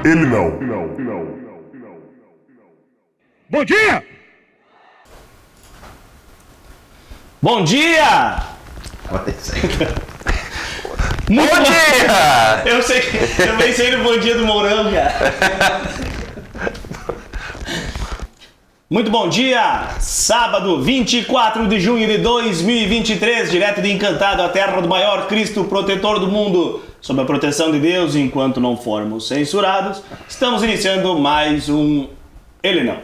Ele não. Bom dia! Bom dia! Bom dia! Eu sei que eu pensei no bom dia do Mourão, cara. Muito bom dia! Sábado, 24 de junho de 2023, direto de Encantado, a terra do maior Cristo protetor do mundo, sob a proteção de Deus, enquanto não formos censurados, estamos iniciando mais um Ele Não.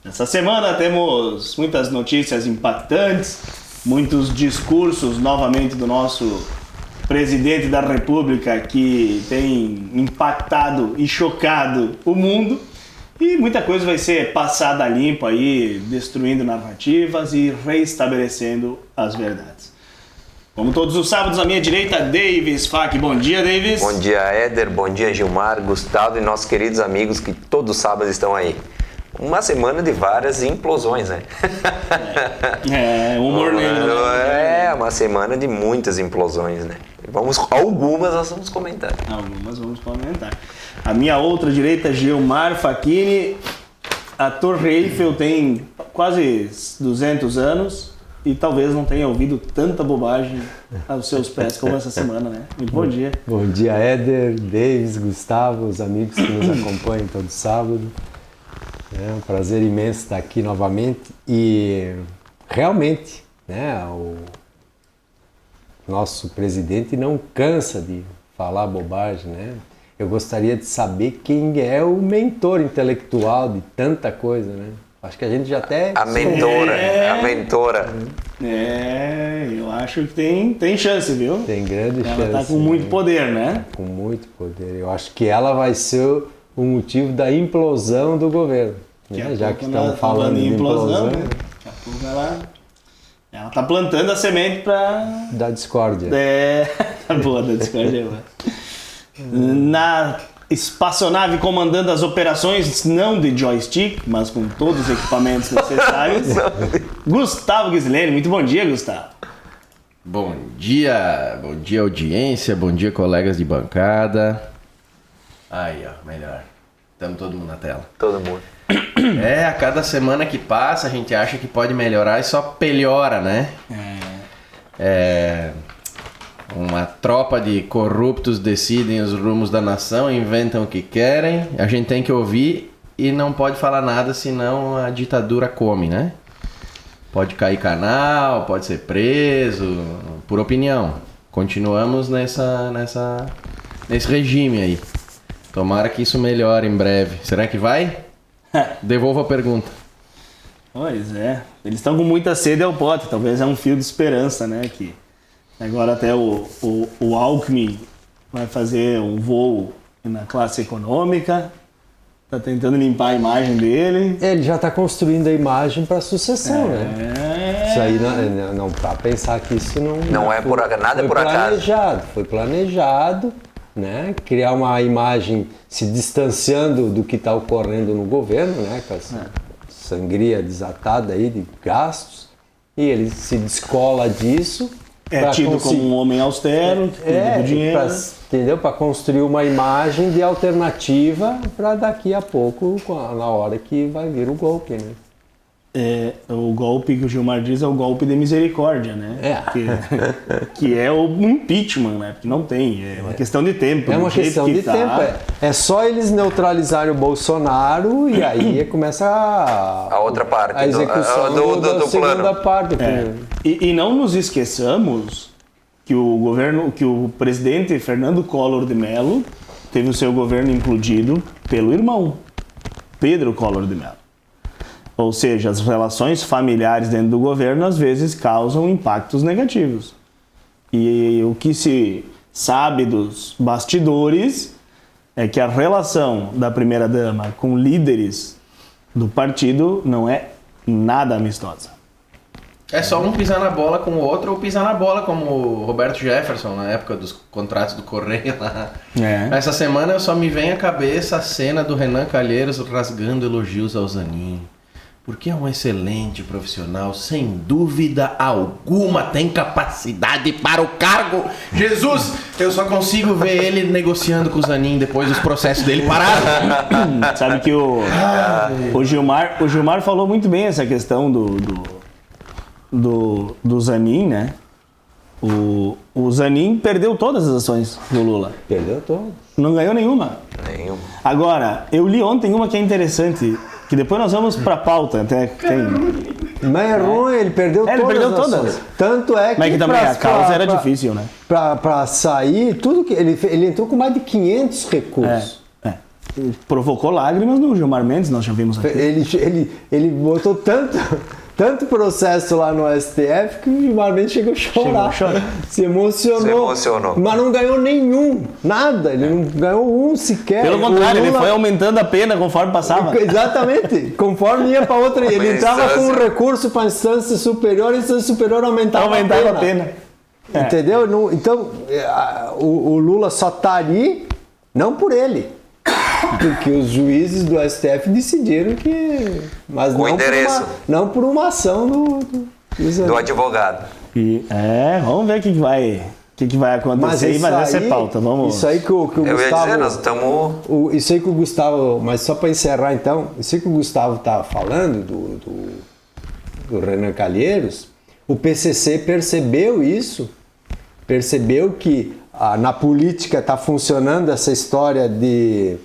Nessa semana temos muitas notícias impactantes, muitos discursos novamente do nosso presidente da República que tem impactado e chocado o mundo. E muita coisa vai ser passada a limpo aí, destruindo narrativas e reestabelecendo as verdades. Como todos os sábados, à minha direita, Davis Fak. Bom dia, Davis. Bom dia, Éder. Bom dia, Gilmar, Gustavo e nossos queridos amigos que todos os sábados estão aí. Uma semana de várias implosões, né? Humor negro. É, uma semana de muitas implosões, né? Algumas nós vamos comentar. Algumas vamos comentar. A minha outra direita, Gilmar Facchini. A Torre Eiffel tem quase 200 anos e talvez não tenha ouvido tanta bobagem aos seus pés como essa semana, né? Muito bom dia. Bom dia, Éder, Davis, Gustavo, os amigos que nos acompanham todo sábado. É um prazer imenso estar aqui novamente e realmente, né, o nosso presidente não cansa de falar bobagem, né? Eu gostaria de saber quem é o mentor intelectual de tanta coisa, né? Acho que a gente já até... A mentora. Eu acho que tem chance, viu? Tem grande chance. Ela tá com muito poder, né? Com muito poder. Eu acho que ela vai ser o motivo da implosão do governo. Né? Já que estamos falando de implosão, né? Daqui a pouco ela tá plantando a semente para... Da discórdia. Boa, da discórdia. Na espaçonave comandando as operações, não de joystick, mas com todos os equipamentos necessários, Gustavo Gislene. Muito bom dia, Gustavo. Bom dia audiência, bom dia colegas de bancada. Aí, ó, melhor. Estamos todo mundo na tela. Todo mundo. A cada semana que passa a gente acha que pode melhorar e só piora, né? Uma tropa de corruptos decidem os rumos da nação, inventam o que querem, a gente tem que ouvir e não pode falar nada, senão a ditadura come, né? Pode cair canal, pode ser preso, por opinião. Continuamos nesse regime aí. Tomara que isso melhore em breve. Será que vai? Devolvo a pergunta. Pois é. Eles estão com muita sede ao pote. Talvez é um fio de esperança, né? Que agora até o Alckmin vai fazer um voo na classe econômica. Tá tentando limpar a imagem dele. Ele já está construindo a imagem para a sucessão, né? Isso aí não para pensar que isso Não é por acaso. Foi planejado, né? Criar uma imagem se distanciando do que está ocorrendo no governo, né? Com essa sangria desatada aí de gastos, e ele se descola disso. É tido como um homem austero, que cuida do dinheiro. Entendeu? Para construir uma imagem de alternativa para daqui a pouco, na hora que vai vir o golpe, né? O golpe que o Gilmar diz é o golpe de misericórdia, né? Que é o impeachment, né? Porque não tem, é uma questão de tempo. É uma questão de tempo. É só eles neutralizarem o Bolsonaro e aí começa a outra parte, a execução da segunda parte. E não nos esqueçamos que o presidente Fernando Collor de Mello teve o seu governo implodido pelo irmão, Pedro Collor de Mello. Ou seja, as relações familiares dentro do governo às vezes causam impactos negativos. E o que se sabe dos bastidores é que a relação da primeira-dama com líderes do partido não é nada amistosa. É só um pisar na bola com o outro ou pisar na bola como o Roberto Jefferson na época dos contratos do Correio lá. Essa semana só me vem à cabeça a cena do Renan Calheiros rasgando elogios ao Zanin. porque é um excelente profissional, sem dúvida alguma, tem capacidade para o cargo. Jesus, eu só consigo ver ele negociando com o Zanin depois dos processos dele parados. Sabe que o Gilmar falou muito bem essa questão do Zanin, né? O Zanin perdeu todas as ações do Lula. Perdeu todo. Não ganhou nenhuma. Nenhuma. Agora, eu li ontem uma que é interessante, que depois nós vamos pra pauta. Até tem... Mas é ruim, ele perdeu todas. Ele perdeu as todas. ações. Tanto é que. Mas que também a causa era difícil, né? Pra sair, tudo que. Ele entrou com mais de 500 recursos. Provocou lágrimas no Gilmar Mendes, nós já vimos aqui. Ele botou tanto processo lá no STF que o Gilmar Mendes chegou a chorar. Se emocionou. Mas não ganhou nenhum. Nada. Ele não ganhou um sequer. Pelo contrário, ele foi aumentando a pena conforme passava. Exatamente. Conforme ia para outra. Ele entrava com um recurso para a instância superior, a instância superior aumentava a pena. Entendeu? Então, o Lula só está ali, não por ele. Porque os juízes do STF decidiram que... Mas não por uma ação do advogado. Vamos ver o que vai acontecer, mas essa é pauta. Vamos... Isso aí que o Gustavo... Eu ia dizer, nós estamos... Isso aí que o Gustavo... Mas só para encerrar então, isso aí que o Gustavo estava falando, do Renan Calheiros, o PCC percebeu isso, percebeu que na política está funcionando essa história de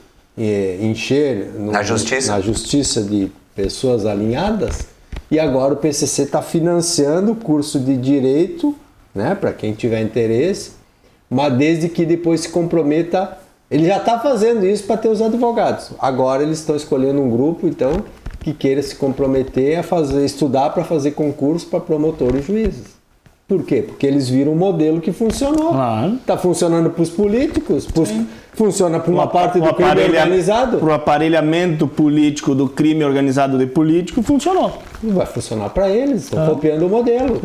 encher na justiça de pessoas alinhadas, e agora o PCC está financiando o curso de direito, né, para quem tiver interesse, mas desde que depois se comprometa. Ele já está fazendo isso para ter os advogados. Agora eles estão escolhendo um grupo, então, que queira se comprometer a estudar para fazer concurso para promotor e juízes. Por quê? Porque eles viram um modelo que funcionou. Está funcionando para os políticos, funciona para uma parte do crime organizado. Para o aparelhamento político do crime organizado de político, funcionou. E vai funcionar para eles, estão copiando o modelo.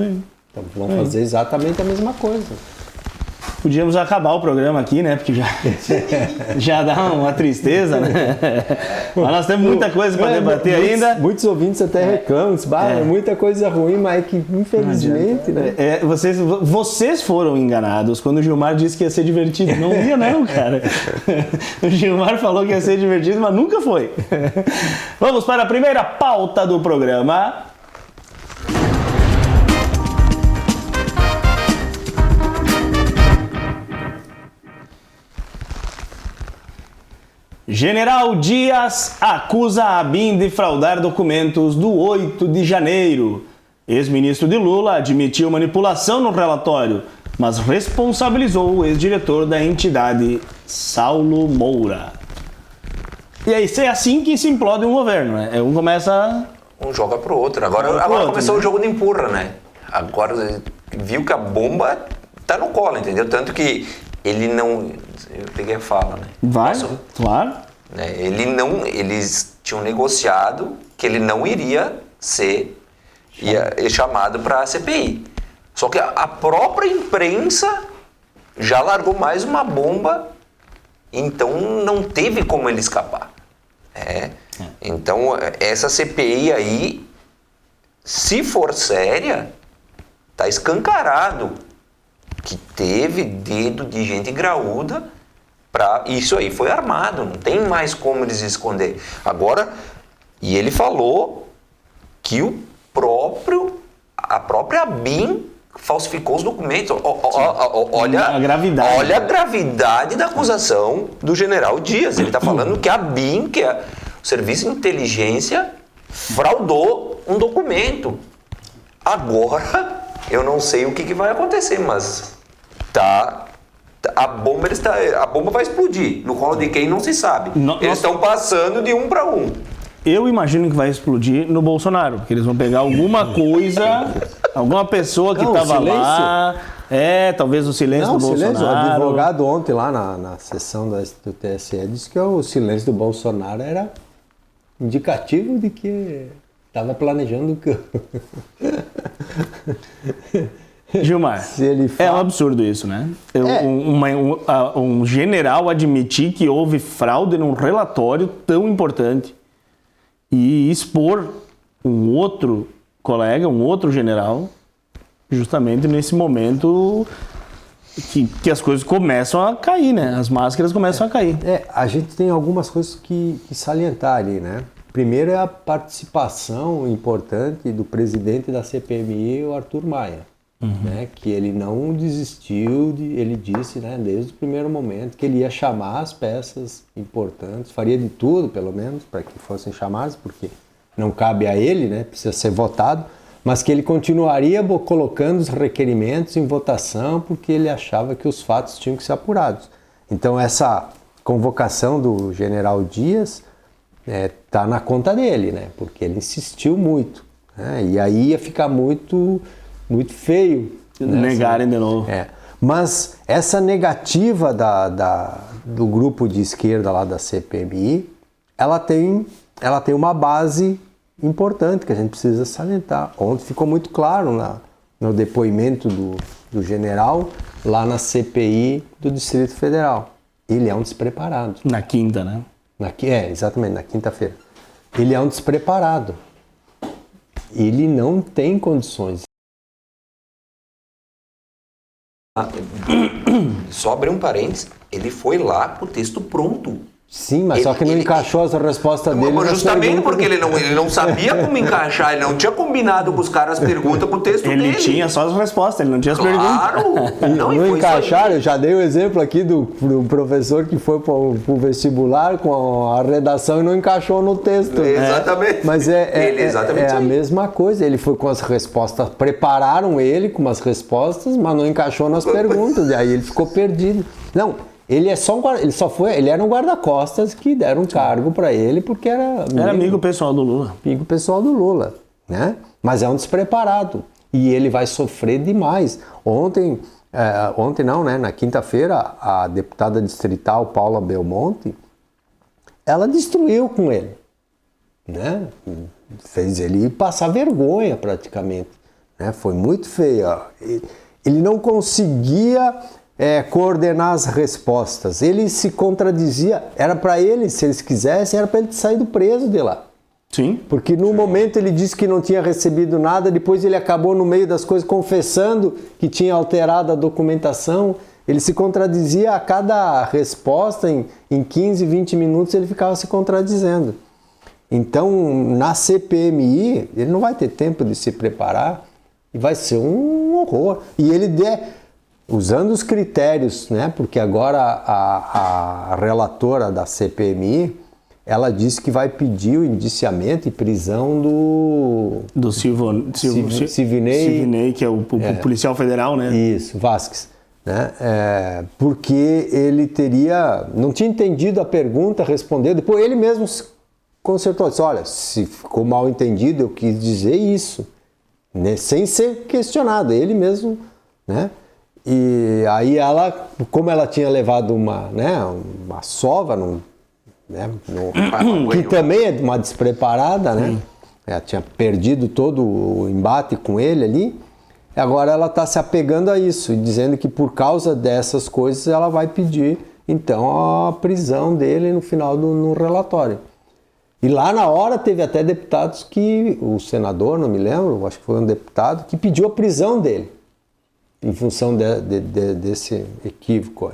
Então vão fazer exatamente a mesma coisa. Podíamos acabar o programa aqui, né? Porque já dá uma tristeza, né? Mas nós temos muita coisa para debater ainda. Muitos ouvintes até reclamam, muita coisa ruim, mas que infelizmente, né? Vocês foram enganados quando o Gilmar disse que ia ser divertido. Não ia não, cara. O Gilmar falou que ia ser divertido, mas nunca foi. Vamos para a primeira pauta do programa. General Dias acusa ABIN de fraudar documentos do 8 de janeiro. Ex-ministro de Lula admitiu manipulação no relatório, mas responsabilizou o ex-diretor da entidade, Saulo Moura. E aí, é assim que se implode um governo, né? Um começa... Um joga pro outro. Agora começou o jogo de empurra, né? Agora viu que a bomba tá no colo, entendeu? Tanto que ele não... Eu peguei a fala, né? Claro. Eles tinham negociado que ele não iria ser chamado para a CPI. Só que a própria imprensa já largou mais uma bomba, então não teve como ele escapar. Então, essa CPI aí, se for séria, tá escancarado que teve dedo de gente graúda. Isso aí foi armado, não tem mais como eles esconder. Agora, e ele falou que a própria ABIN falsificou os documentos. Olha a gravidade da acusação do general Dias. Ele está falando que a ABIN, que é o Serviço de Inteligência, fraudou um documento. Agora, eu não sei o que vai acontecer, mas a bomba vai explodir. No colo de quem não se sabe. Eles estão passando de um para um. Eu imagino que vai explodir no Bolsonaro, porque eles vão pegar alguma coisa, alguma pessoa que estava lá. Talvez o silêncio do Bolsonaro. O advogado ontem lá na sessão do TSE disse que o silêncio do Bolsonaro era indicativo de que estava planejando que... Gilmar, é um absurdo isso, né? Um general admitir que houve fraude num relatório tão importante e expor um outro colega, um outro general, justamente nesse momento que as coisas começam a cair, né? As máscaras começam a cair. A gente tem algumas coisas que salientar ali, né? Primeiro é a participação importante do presidente da CPMI, o Arthur Maia, né? Que ele não desistiu, ele disse, né, desde o primeiro momento que ele ia chamar as peças importantes, faria de tudo, pelo menos, para que fossem chamadas, porque não cabe a ele, né? Precisa ser votado, mas que ele continuaria colocando os requerimentos em votação porque ele achava que os fatos tinham que ser apurados. Então essa convocação do general Dias está na conta dele, né? Porque ele insistiu muito, né? E aí ia ficar muito feio, né? Negarem de novo. Mas essa negativa do grupo de esquerda lá da CPMI, ela tem uma base importante que a gente precisa salientar. Ontem ficou muito claro no depoimento do general lá na CPI do Distrito Federal. Ele é um despreparado. Na quinta, né? Exatamente, na quinta-feira. Ele é um despreparado. Ele não tem condições. Só abrir um parênteses, ele foi lá com o texto pronto. Sim, mas só que não encaixou as respostas dele. Mas justamente porque ele não sabia como encaixar, ele não tinha combinado com os caras as perguntas com o texto dele. Ele tinha só as respostas, ele não tinha as perguntas. Claro! Não encaixaram, eu já dei o exemplo aqui do professor que foi para o vestibular com a redação e não encaixou no texto. Exatamente. Mas Exatamente é a mesma coisa, ele foi com as respostas, prepararam ele com umas respostas, mas não encaixou nas perguntas, e aí ele ficou perdido. Não. Ele era um guarda-costas que deram um cargo para ele porque era amigo pessoal do Lula. Amigo pessoal do Lula, né? Mas é um despreparado e ele vai sofrer demais. Ontem não, né? Na quinta-feira, a deputada distrital Paula Belmonte, ela destruiu com ele, né? Fez ele passar vergonha praticamente, né? Foi muito feio. Ele não conseguia coordenar as respostas. Ele se contradizia. Era para ele, se eles quisessem, era para ele ter saído preso de lá. Sim. Porque no momento ele disse que não tinha recebido nada, depois ele acabou no meio das coisas confessando que tinha alterado a documentação. Ele se contradizia a cada resposta, em 15, 20 minutos ele ficava se contradizendo. Então, na CPMI, ele não vai ter tempo de se preparar e vai ser um horror. E ele usando os critérios, né? Porque agora a relatora da CPMI, ela disse que vai pedir o indiciamento e prisão do Silvinei, que é o policial federal, né? Isso, Vasquez, né? Porque ele não tinha entendido a pergunta, respondeu, depois ele mesmo consertou, disse, olha, se ficou mal entendido, eu quis dizer isso, né? Sem ser questionado, ele mesmo, né? E aí ela, como ela tinha levado uma sova, que também é uma despreparada, né? Ela tinha perdido todo o embate com ele ali, e agora ela está se apegando a isso, e dizendo que por causa dessas coisas ela vai pedir, então, a prisão dele no final no relatório. E lá na hora teve até deputados o senador, não me lembro, acho que foi um deputado, que pediu a prisão dele, em função desse equívoco.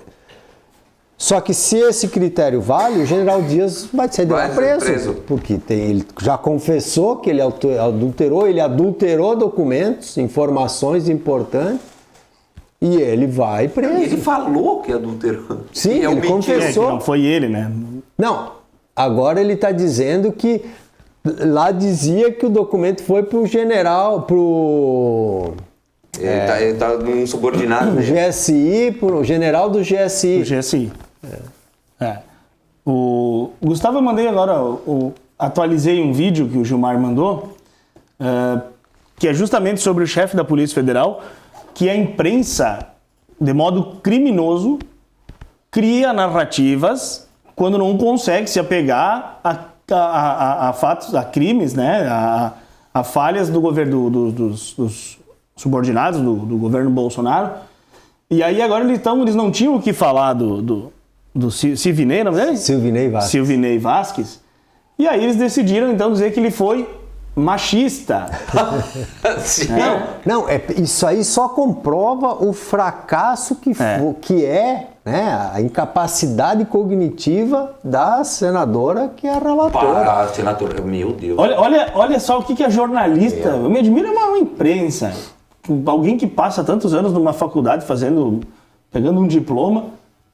Só que se esse critério vale, o general Dias vai sair de lá preso. Porque ele já confessou que ele adulterou documentos, informações importantes, e ele vai preso. Ele falou que adulterou. Sim, ele confessou. Que não foi ele, né? Não, agora ele está dizendo que lá dizia que o documento foi para o general, Ele tá num subordinado o GSI, o general do GSI. O GSI. O Gustavo, eu mandei agora, atualizei um vídeo que o Gilmar mandou, que é justamente sobre o chefe da Polícia Federal, que a imprensa, de modo criminoso, cria narrativas quando não consegue se apegar a fatos, a crimes, né, a falhas do governo, dos subordinados do governo Bolsonaro. E aí agora eles não tinham o que falar do Silvinei, não é? Silvinei Vasquez. Silvinei Vasquez. E aí eles decidiram então dizer que ele foi machista. Sim. Não, isso aí só comprova o fracasso que é, né, a incapacidade cognitiva da senadora que é a relatora. Senadora, meu Deus. Olha só o que a jornalista... Eu me admiro uma imprensa. Alguém que passa tantos anos numa faculdade pegando um diploma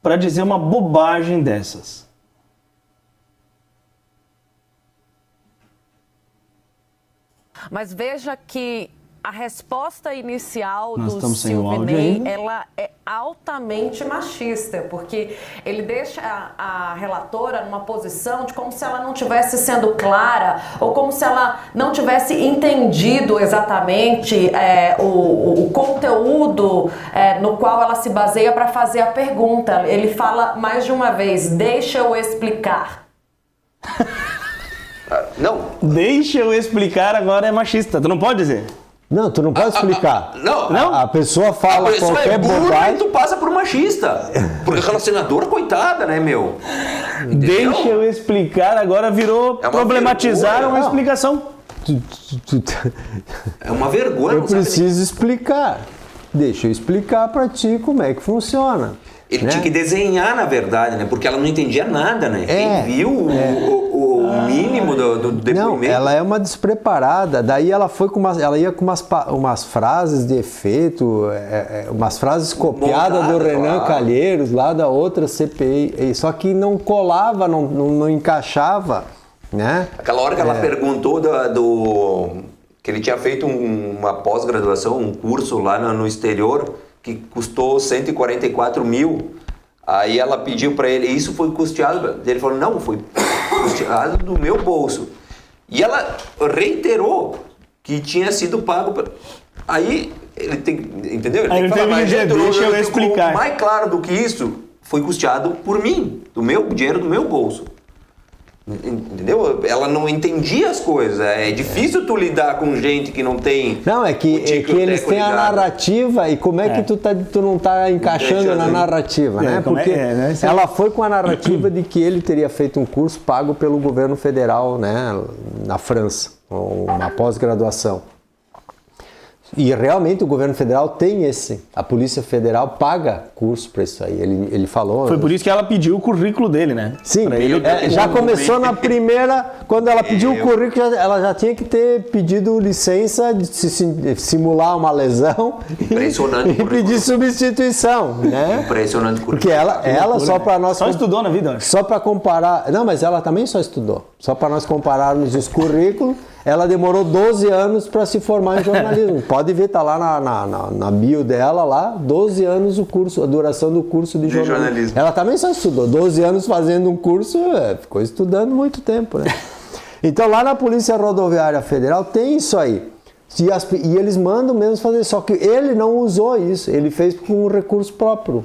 para dizer uma bobagem dessas. Mas veja que a resposta inicial Nós do estamos sem o áudio Silvinei, ainda. ela é altamente machista, porque ele deixa a relatora numa posição de como se ela não estivesse sendo clara, ou como se ela não tivesse entendido exatamente o conteúdo no qual ela se baseia para fazer a pergunta. Ele fala mais de uma vez, deixa eu explicar. Não. Deixa eu explicar, agora é machista. Tu não pode dizer. Não, tu não pode explicar. Não. A pessoa fala A pessoa qualquer é burra e bobagem. tu passa por machista. Porque aquela senadora, coitada, né, meu? Entendeu? Deixa eu explicar, agora virou É uma problematizar vergonha. uma Não. explicação. É uma vergonha. Eu não sabe? preciso explicar. Deixa eu explicar pra ti como é que funciona. Ele né? tinha que desenhar, na verdade, né? Porque ela não entendia nada, né? Quem viu o mínimo do depoimento... Não, ela é uma despreparada. Daí ela foi ela ia com umas frases de efeito, umas frases copiadas do Montada, Renan claro. Calheiros, lá da outra CPI. Só que não colava, não encaixava, né? Aquela hora que ela perguntou que ele tinha feito uma pós-graduação, um curso lá no exterior, que custou 144 mil. Aí ela pediu para ele, isso foi custeado? Ele falou, não, foi custeado do meu bolso. E ela reiterou que tinha sido pago. Aí ele tem, entendeu? Ele Aí tem que ele falar, teve mas que dizer, gente, deixa eu fico explicar. mais claro do que isso, foi custeado por mim, do meu dinheiro, do meu bolso. Entendeu? Ela não entendia as coisas. É difícil tu lidar com gente que não tem. Não, é que eles têm a ligado. narrativa e como é que tu não tá encaixando Deixa na eu- narrativa, né? como é- Porque né? Isso é- ela foi com a narrativa de que ele teria feito um curso pago pelo governo federal, né, na França, uma pós-graduação. E realmente o governo federal tem a Polícia Federal paga curso para isso aí. Ele falou. Foi por isso que ela pediu o currículo dele, né? Sim, Pra ele- já começou na primeira, quando ela pediu o currículo, ela já tinha que ter pedido licença de simular uma lesão Impressionante e currículo. pedir substituição, né? Impressionante currículo. Porque ela só para nós Só estudou na vida, eu acho. só para comparar, não, mas ela também só estudou. Só para nós compararmos os currículos, ela demorou 12 anos para se formar em jornalismo. Pode ver, tá lá na bio dela, lá, 12 anos o curso, a duração do curso de jornalismo. Ela também só estudou, 12 anos fazendo um curso, ficou estudando muito tempo, né? Então lá na Polícia Rodoviária Federal tem isso aí. E eles mandam mesmo fazer, só que ele não usou isso, ele fez com um recurso próprio.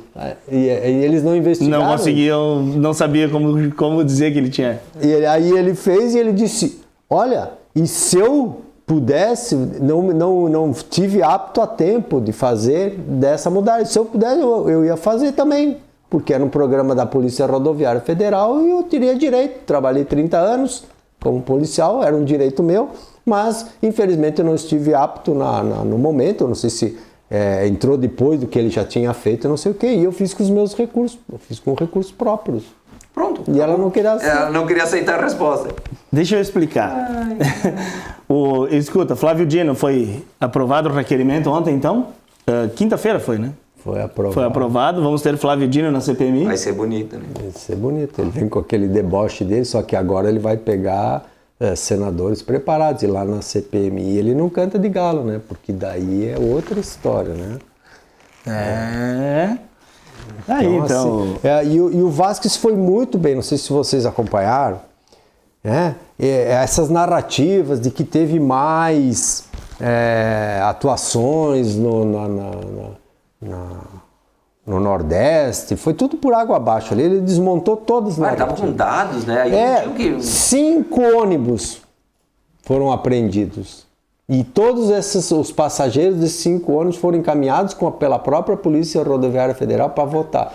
E eles não investigaram. Não conseguiam, não sabia como dizer que ele tinha. E aí ele fez e ele disse, olha, e se eu pudesse, não tive apto a tempo de fazer dessa mudança. Se eu pudesse, eu ia fazer também, porque era um programa da Polícia Rodoviária Federal e eu teria direito. Trabalhei 30 anos como policial, era um direito meu, mas infelizmente eu não estive apto no momento, eu não sei se entrou depois do que ele já tinha feito, não sei o que, e eu fiz com os meus recursos, eu fiz com recursos próprios. Pronto. E ela não queria Ela não queria aceitar a resposta. Deixa eu explicar. Escuta, Flávio Dino, foi aprovado o requerimento ontem, então? Quinta-feira foi, né? Foi aprovado. Foi aprovado. Vamos ter Flávio Dino na CPMI. Vai ser bonita, né? Vai ser bonito. Ele vem com aquele deboche dele, só que agora ele vai pegar senadores preparados. E lá na CPMI ele não canta de galo, né? Porque daí é outra história, né? Aí, então... Assim, e o Vasquez foi muito bem, não sei se vocês acompanharam, né? Essas narrativas de que teve mais atuações no Nordeste, foi tudo por água abaixo ali, ele desmontou todas as Ah, tava narrativas. com dados, né? Aí não tinha o que... 5 ônibus foram apreendidos. E todos os passageiros desses 5 ônibus foram encaminhados pela própria Polícia Rodoviária Federal para votar.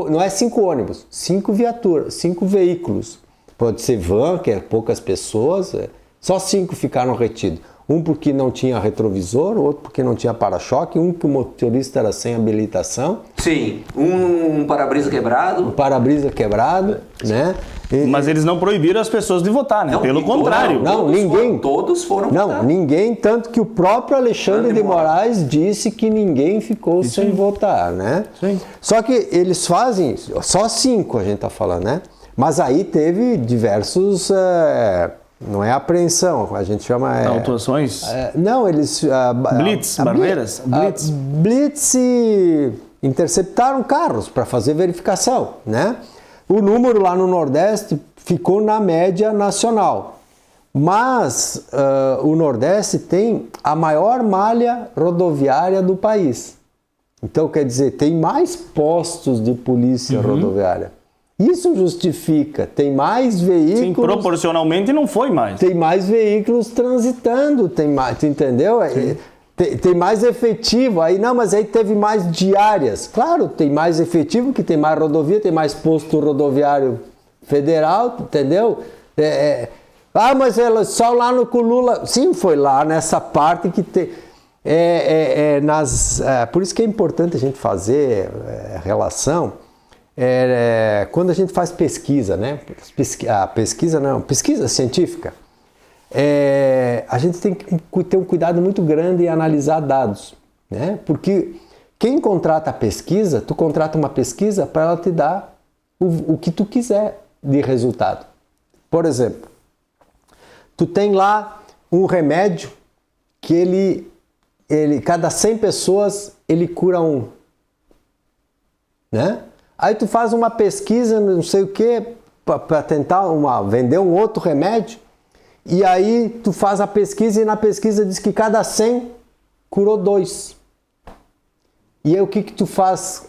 Não é 5 ônibus, 5 viaturas, 5 veículos. Pode ser van, que é poucas pessoas, Só 5 ficaram retidos. Um porque não tinha retrovisor, outro porque não tinha para-choque, um que o motorista era sem habilitação. Sim, um para-brisa quebrado. Um para-brisa quebrado, né? Mas eles não proibiram as pessoas de votar, né? Não, Pelo contrário. Todos foram votar. Ninguém, tanto que o próprio Alexandre de Moraes disse que ninguém ficou sem votar, né? Sim. Só que eles fazem, só 5 a gente tá falando, né? Mas aí teve diversos, não é apreensão, a gente chama... Autuações? Não, eles... Blitz, barreiras? Blitz. Blitz e interceptaram carros para fazer verificação, né? O número lá no Nordeste ficou na média nacional. Mas o Nordeste tem a maior malha rodoviária do país. Então, quer dizer, tem mais postos de polícia rodoviária. Isso justifica, tem mais veículos... Sim, proporcionalmente não foi mais. Tem mais veículos transitando, tem mais, tu entendeu? Tem mais efetivo, aí não, mas aí teve mais diárias. Claro, tem mais efetivo, que tem mais rodovia, tem mais posto rodoviário federal, entendeu? Mas ela só lá no Lula... Sim, foi lá nessa parte que tem... por isso que é importante a gente fazer relação... quando a gente faz pesquisa, né? Pesquisa científica, a gente tem que ter um cuidado muito grande em analisar dados, né? Porque quem contrata a pesquisa, tu contrata uma pesquisa para ela te dar o que tu quiser de resultado. Por exemplo, tu tem lá um remédio que ele cada 100 pessoas ele cura um, né? Aí tu faz uma pesquisa, não sei o que, para tentar vender um outro remédio, e aí tu faz a pesquisa e na pesquisa diz que cada 100 curou 2. E aí o que tu faz,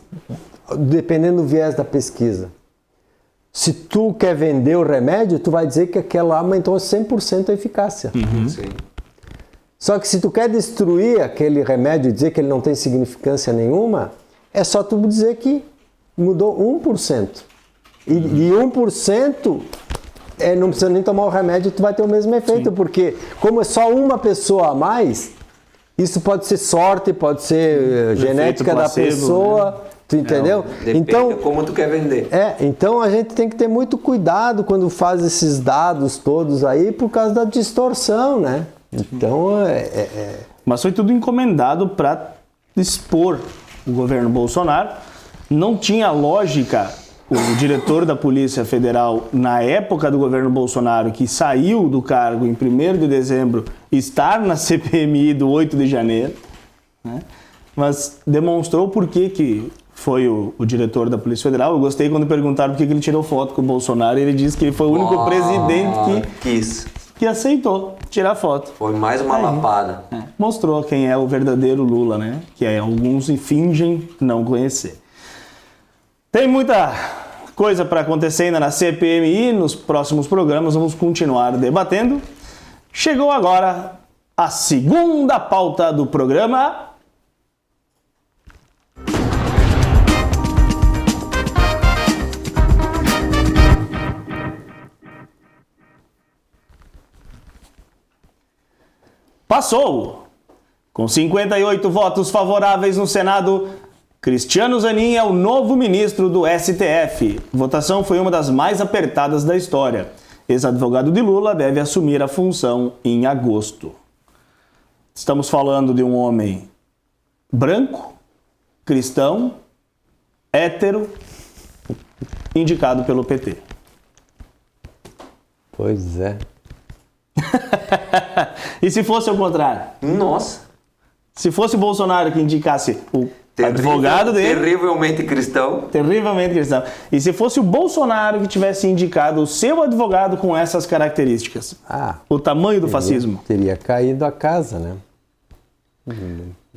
dependendo do viés da pesquisa? Se tu quer vender o remédio, tu vai dizer que aquela aumentou 100% a eficácia. Sim. Só que se tu quer destruir aquele remédio e dizer que ele não tem significância nenhuma, é só tu dizer que mudou 1%. E 1%, não precisa nem tomar o remédio, tu vai ter o mesmo efeito. Sim. Porque como é só uma pessoa a mais, isso pode ser sorte, pode ser genética da pessoa, né? Tu entendeu? Depende de como tu quer vender. Então a gente tem que ter muito cuidado quando faz esses dados todos aí, por causa da distorção, né? Então Mas foi tudo encomendado para expor o governo Bolsonaro. Não tinha lógica o diretor da Polícia Federal, na época do governo Bolsonaro, que saiu do cargo em 1º de dezembro, estar na CPMI do 8 de janeiro, né? Mas demonstrou por que foi o diretor da Polícia Federal. Eu gostei quando perguntaram por que ele tirou foto com o Bolsonaro, e ele disse que ele foi o único presidente que aceitou tirar foto. Foi mais uma lapada. Mostrou quem é o verdadeiro Lula, né? Que alguns fingem não conhecer. Tem muita coisa para acontecer ainda na CPMI. Nos próximos programas vamos continuar debatendo. Chegou agora a segunda pauta do programa. Passou! Com 58 votos favoráveis no Senado, Cristiano Zanin é o novo ministro do STF. A votação foi uma das mais apertadas da história. Ex-advogado de Lula deve assumir a função em agosto. Estamos falando de um homem branco, cristão, hétero, indicado pelo PT. Pois é. E se fosse o contrário? Nossa. Se fosse o Bolsonaro que indicasse o advogado dele... Terrivelmente cristão. Terrivelmente cristão. E se fosse o Bolsonaro que tivesse indicado o seu advogado com essas características? O tamanho do fascismo? Teria caído a casa, né?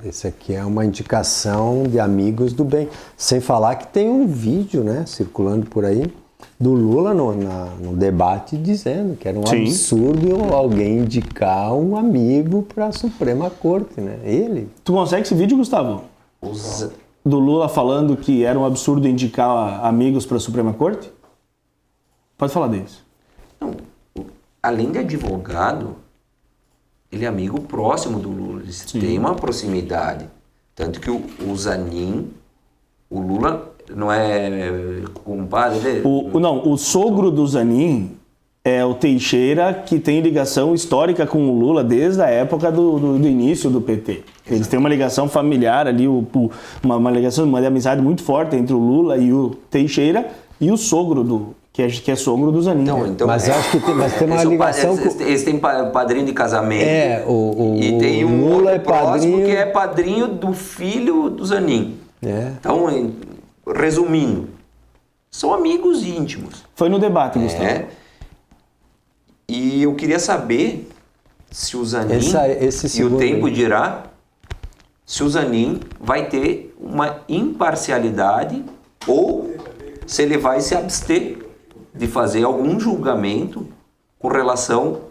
Esse aqui é uma indicação de amigos do bem. Sem falar que tem um vídeo, né, circulando por aí, do Lula no debate dizendo que era um absurdo alguém indicar um amigo para a Suprema Corte, né? Ele. Tu consegue esse vídeo, Gustavo? Do Lula falando que era um absurdo indicar amigos para a Suprema Corte? Pode falar disso. Não, além de advogado, ele é amigo próximo do Lula, eles têm uma proximidade. Tanto que o Zanin, o Lula não é compadre dele? O sogro do Zanin é o Teixeira, que tem ligação histórica com o Lula desde a época do início do PT. Eles têm uma ligação familiar ali, uma ligação, uma amizade muito forte entre o Lula e o Teixeira e o sogro que é sogro do Zanin. Então, Mas acho que tem uma ligação com... Eles têm padrinho de casamento. E tem um Lula outro próximo que é padrinho do filho do Zanin. Então, resumindo, são amigos íntimos. Foi no debate, Gustavo. E eu queria saber se o Zanin, e o tempo dirá, se o Zanin vai ter uma imparcialidade ou se ele vai se abster de fazer algum julgamento com relação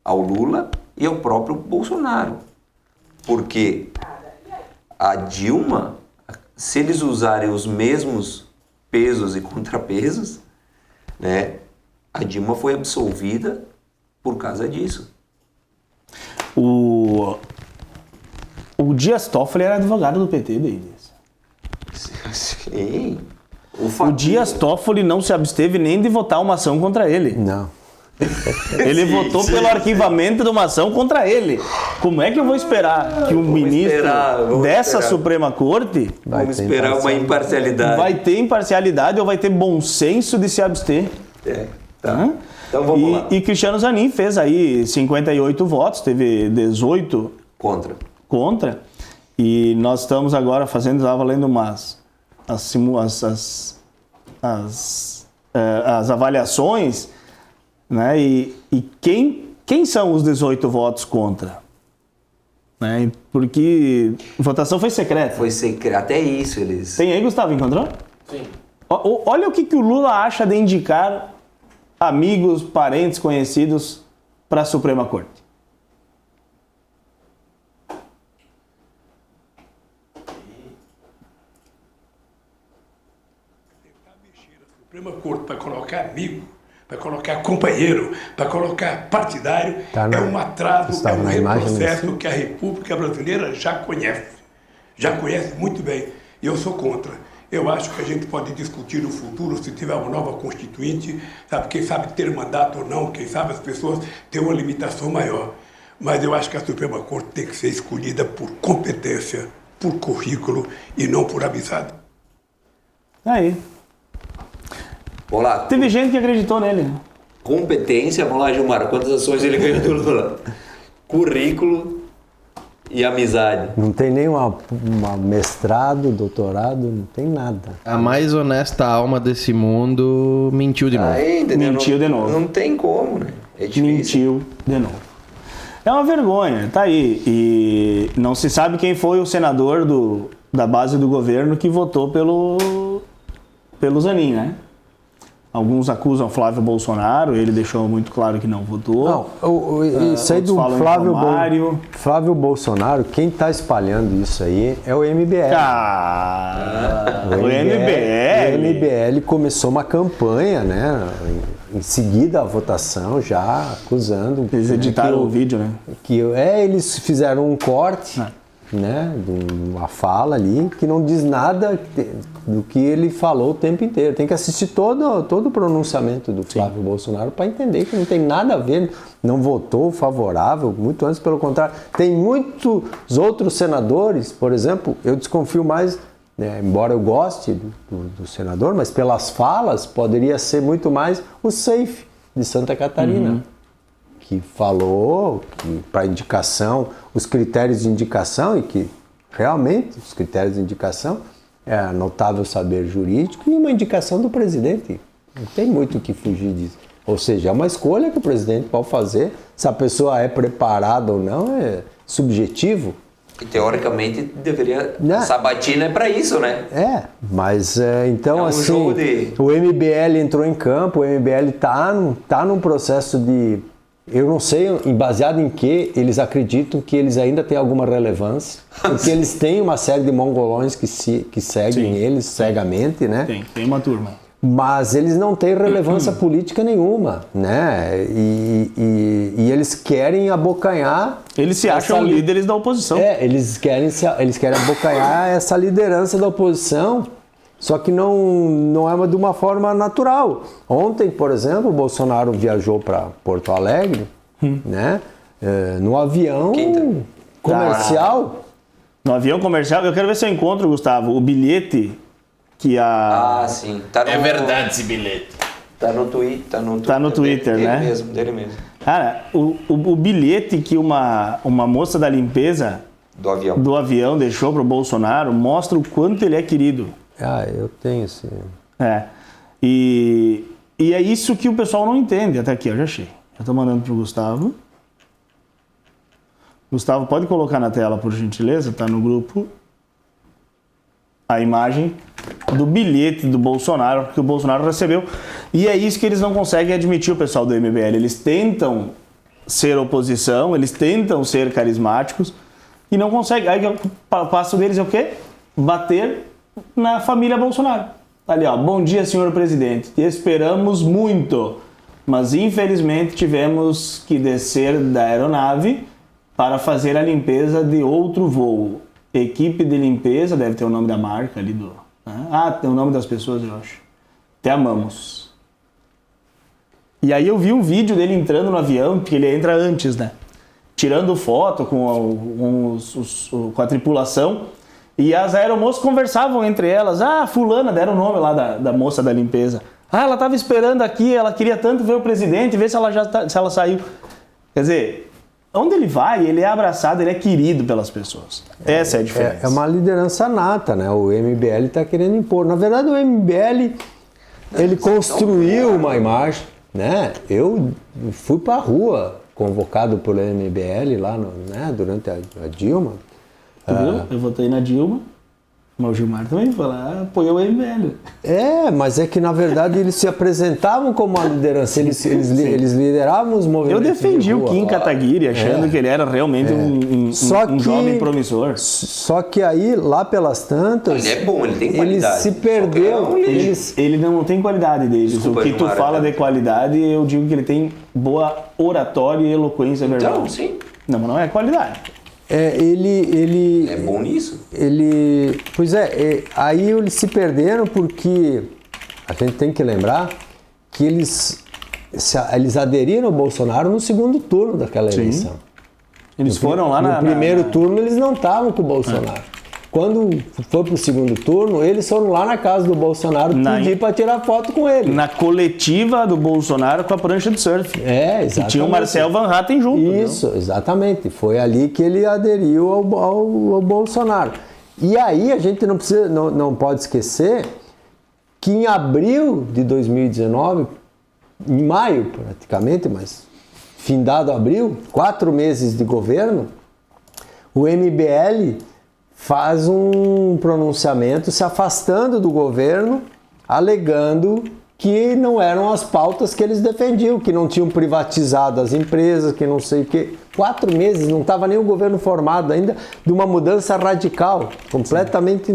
ao Lula e ao próprio Bolsonaro. Porque a Dilma, se eles usarem os mesmos pesos e contrapesos, né, a Dilma foi absolvida por causa disso. O Dias Toffoli era advogado do PT, Davis. Sim. O Dias Toffoli não se absteve nem de votar uma ação contra ele. Não. Ele votou pelo arquivamento de uma ação contra ele. Como é que eu vou esperar que um ministro dessa Suprema Corte... Vamos esperar uma imparcialidade. Vai ter imparcialidade ou vai ter bom senso de se abster? Tá. Então vamos lá. E Cristiano Zanin fez aí 58 votos, teve 18 contra. E nós estamos agora estava lendo as avaliações, né? E quem são os 18 votos contra? Né? Porque a votação foi secreta. Foi secreta, até isso eles... Tem aí, Gustavo, encontrou? Sim. Olha o que o Lula acha de indicar amigos, parentes, conhecidos para a Suprema Corte. Suprema Corte para colocar amigo, para colocar companheiro, para colocar partidário, é um atraso, é um retrocesso que a República Brasileira já conhece muito bem. E eu sou contra. Eu acho que a gente pode discutir no futuro, se tiver uma nova constituinte, sabe, quem sabe ter mandato ou não, quem sabe as pessoas terem uma limitação maior. Mas eu acho que a Suprema Corte tem que ser escolhida por competência, por currículo e não por amizade. Aí. Vamos lá. Teve gente que acreditou nele. Competência, vamos lá, Gilmar, quantas ações ele ganhou do Lula? Currículo e amizade. Não tem nem uma mestrado, doutorado, não tem nada. A mais honesta alma desse mundo mentiu de novo. Mentiu de novo. Não tem como, né? É difícil. Mentiu de novo. É uma vergonha, tá aí. E não se sabe quem foi o senador da base do governo que votou pelo Zanin, né? Alguns acusam Flávio Bolsonaro, ele deixou muito claro que não votou. Não, isso aí do Flávio Bolsonaro, quem está espalhando isso aí é o MBL. O MBL começou uma campanha, né? Em seguida a votação, já acusando. Eles editaram o vídeo, né? Eles fizeram um corte. Né, de uma fala ali que não diz nada do que ele falou o tempo inteiro. Tem que assistir todo o pronunciamento do Flávio Bolsonaro para entender que não tem nada a ver, não votou favorável, muito antes pelo contrário. Tem muitos outros senadores, por exemplo, eu desconfio mais, né, embora eu goste do senador, mas pelas falas poderia ser muito mais o Seif de Santa Catarina. Que falou que para indicação, os critérios de indicação, e que realmente os critérios de indicação é notável saber jurídico e uma indicação do presidente. Não tem muito o que fugir disso. Ou seja, é uma escolha que o presidente pode fazer. Se a pessoa é preparada ou não, é subjetivo. E teoricamente deveria... A sabatina é para isso, né? Mas então assim, o MBL entrou em campo, o MBL tá num processo de... Eu não sei, baseado em que eles acreditam que eles ainda têm alguma relevância, porque eles têm uma série de mongolões que seguem eles cegamente, né? Tem uma turma. mas eles não têm relevância política nenhuma, né? E eles querem abocanhar... Eles se acham líderes da oposição. Eles querem abocanhar essa liderança da oposição, só que não é de uma forma natural. Ontem, por exemplo, o Bolsonaro viajou para Porto Alegre, né? No avião comercial. No avião comercial, eu quero ver se eu encontro, Gustavo, o bilhete que a... Ah, sim. Tá no... É verdade esse bilhete. Tá no Twitter. Tá no Twitter, dele né? Dele mesmo. Cara, o bilhete que uma moça da limpeza Do avião deixou pro Bolsonaro mostra o quanto ele é querido. Eu tenho esse... E é isso que o pessoal não entende. Até aqui, eu já achei. Eu tô mandando pro Gustavo. Gustavo, pode colocar na tela, por gentileza? Tá no grupo. A imagem do bilhete do Bolsonaro, que o Bolsonaro recebeu. E é isso que eles não conseguem admitir, o pessoal do MBL. Eles tentam ser oposição, eles tentam ser carismáticos e não conseguem. Aí o passo deles é o quê? Bater na família Bolsonaro. Ali, ó. Bom dia, senhor presidente. Te esperamos muito, mas infelizmente tivemos que descer da aeronave para fazer a limpeza de outro voo. Equipe de limpeza, deve ter o nome da marca ali do... tem o nome das pessoas, eu acho. Te amamos. E aí eu vi um vídeo dele entrando no avião, que ele entra antes, né? Tirando foto com a tripulação. E as aeromoças conversavam entre elas. Fulana, deram o nome lá da moça da limpeza. Ela estava esperando aqui, ela queria tanto ver o presidente, ver se ela saiu. Quer dizer... Onde ele vai, ele é abraçado, ele é querido pelas pessoas. Essa é a diferença. É uma liderança nata, né? O MBL está querendo impor. Na verdade, o MBL, ele construiu uma imagem, né? Eu fui para a rua, convocado pelo MBL lá, né? Durante a Dilma. Tu viu? Eu votei na Dilma. Mas o Gilmar também apoiou o MBL. Mas é que na verdade eles se apresentavam como uma liderança, eles lideravam os movimentos. Eu defendi o Kim Kataguiri, achando que ele era realmente um jovem promissor. Só que aí, lá pelas tantas... Ele é bom, ele tem qualidade. Ele se perdeu. Ele não tem qualidade deles. Desculpa, o que tu fala de qualidade, eu digo que ele tem boa oratória e eloquência verbal. Então, sim. Não, mas não é qualidade. Ele é bom nisso. Aí eles se perderam porque a gente tem que lembrar que eles aderiram ao Bolsonaro no segundo turno daquela eleição. Eles foram lá no primeiro turno eles não estavam com o Bolsonaro. Quando foi pro segundo turno, eles foram lá na casa do Bolsonaro pedir para tirar foto com ele. Na coletiva do Bolsonaro com a prancha de surf. Exatamente. E tinha o Marcel Van Hatten junto. Isso, não? Exatamente. Foi ali que ele aderiu ao Bolsonaro. E aí a gente não pode esquecer que em abril de 2019, em maio praticamente, mas findado abril, 4 meses de governo, o MBL faz um pronunciamento se afastando do governo, alegando que não eram as pautas que eles defendiam, que não tinham privatizado as empresas, que não sei o quê. 4 meses, não estava nem o governo formado ainda, de uma mudança radical, completamente...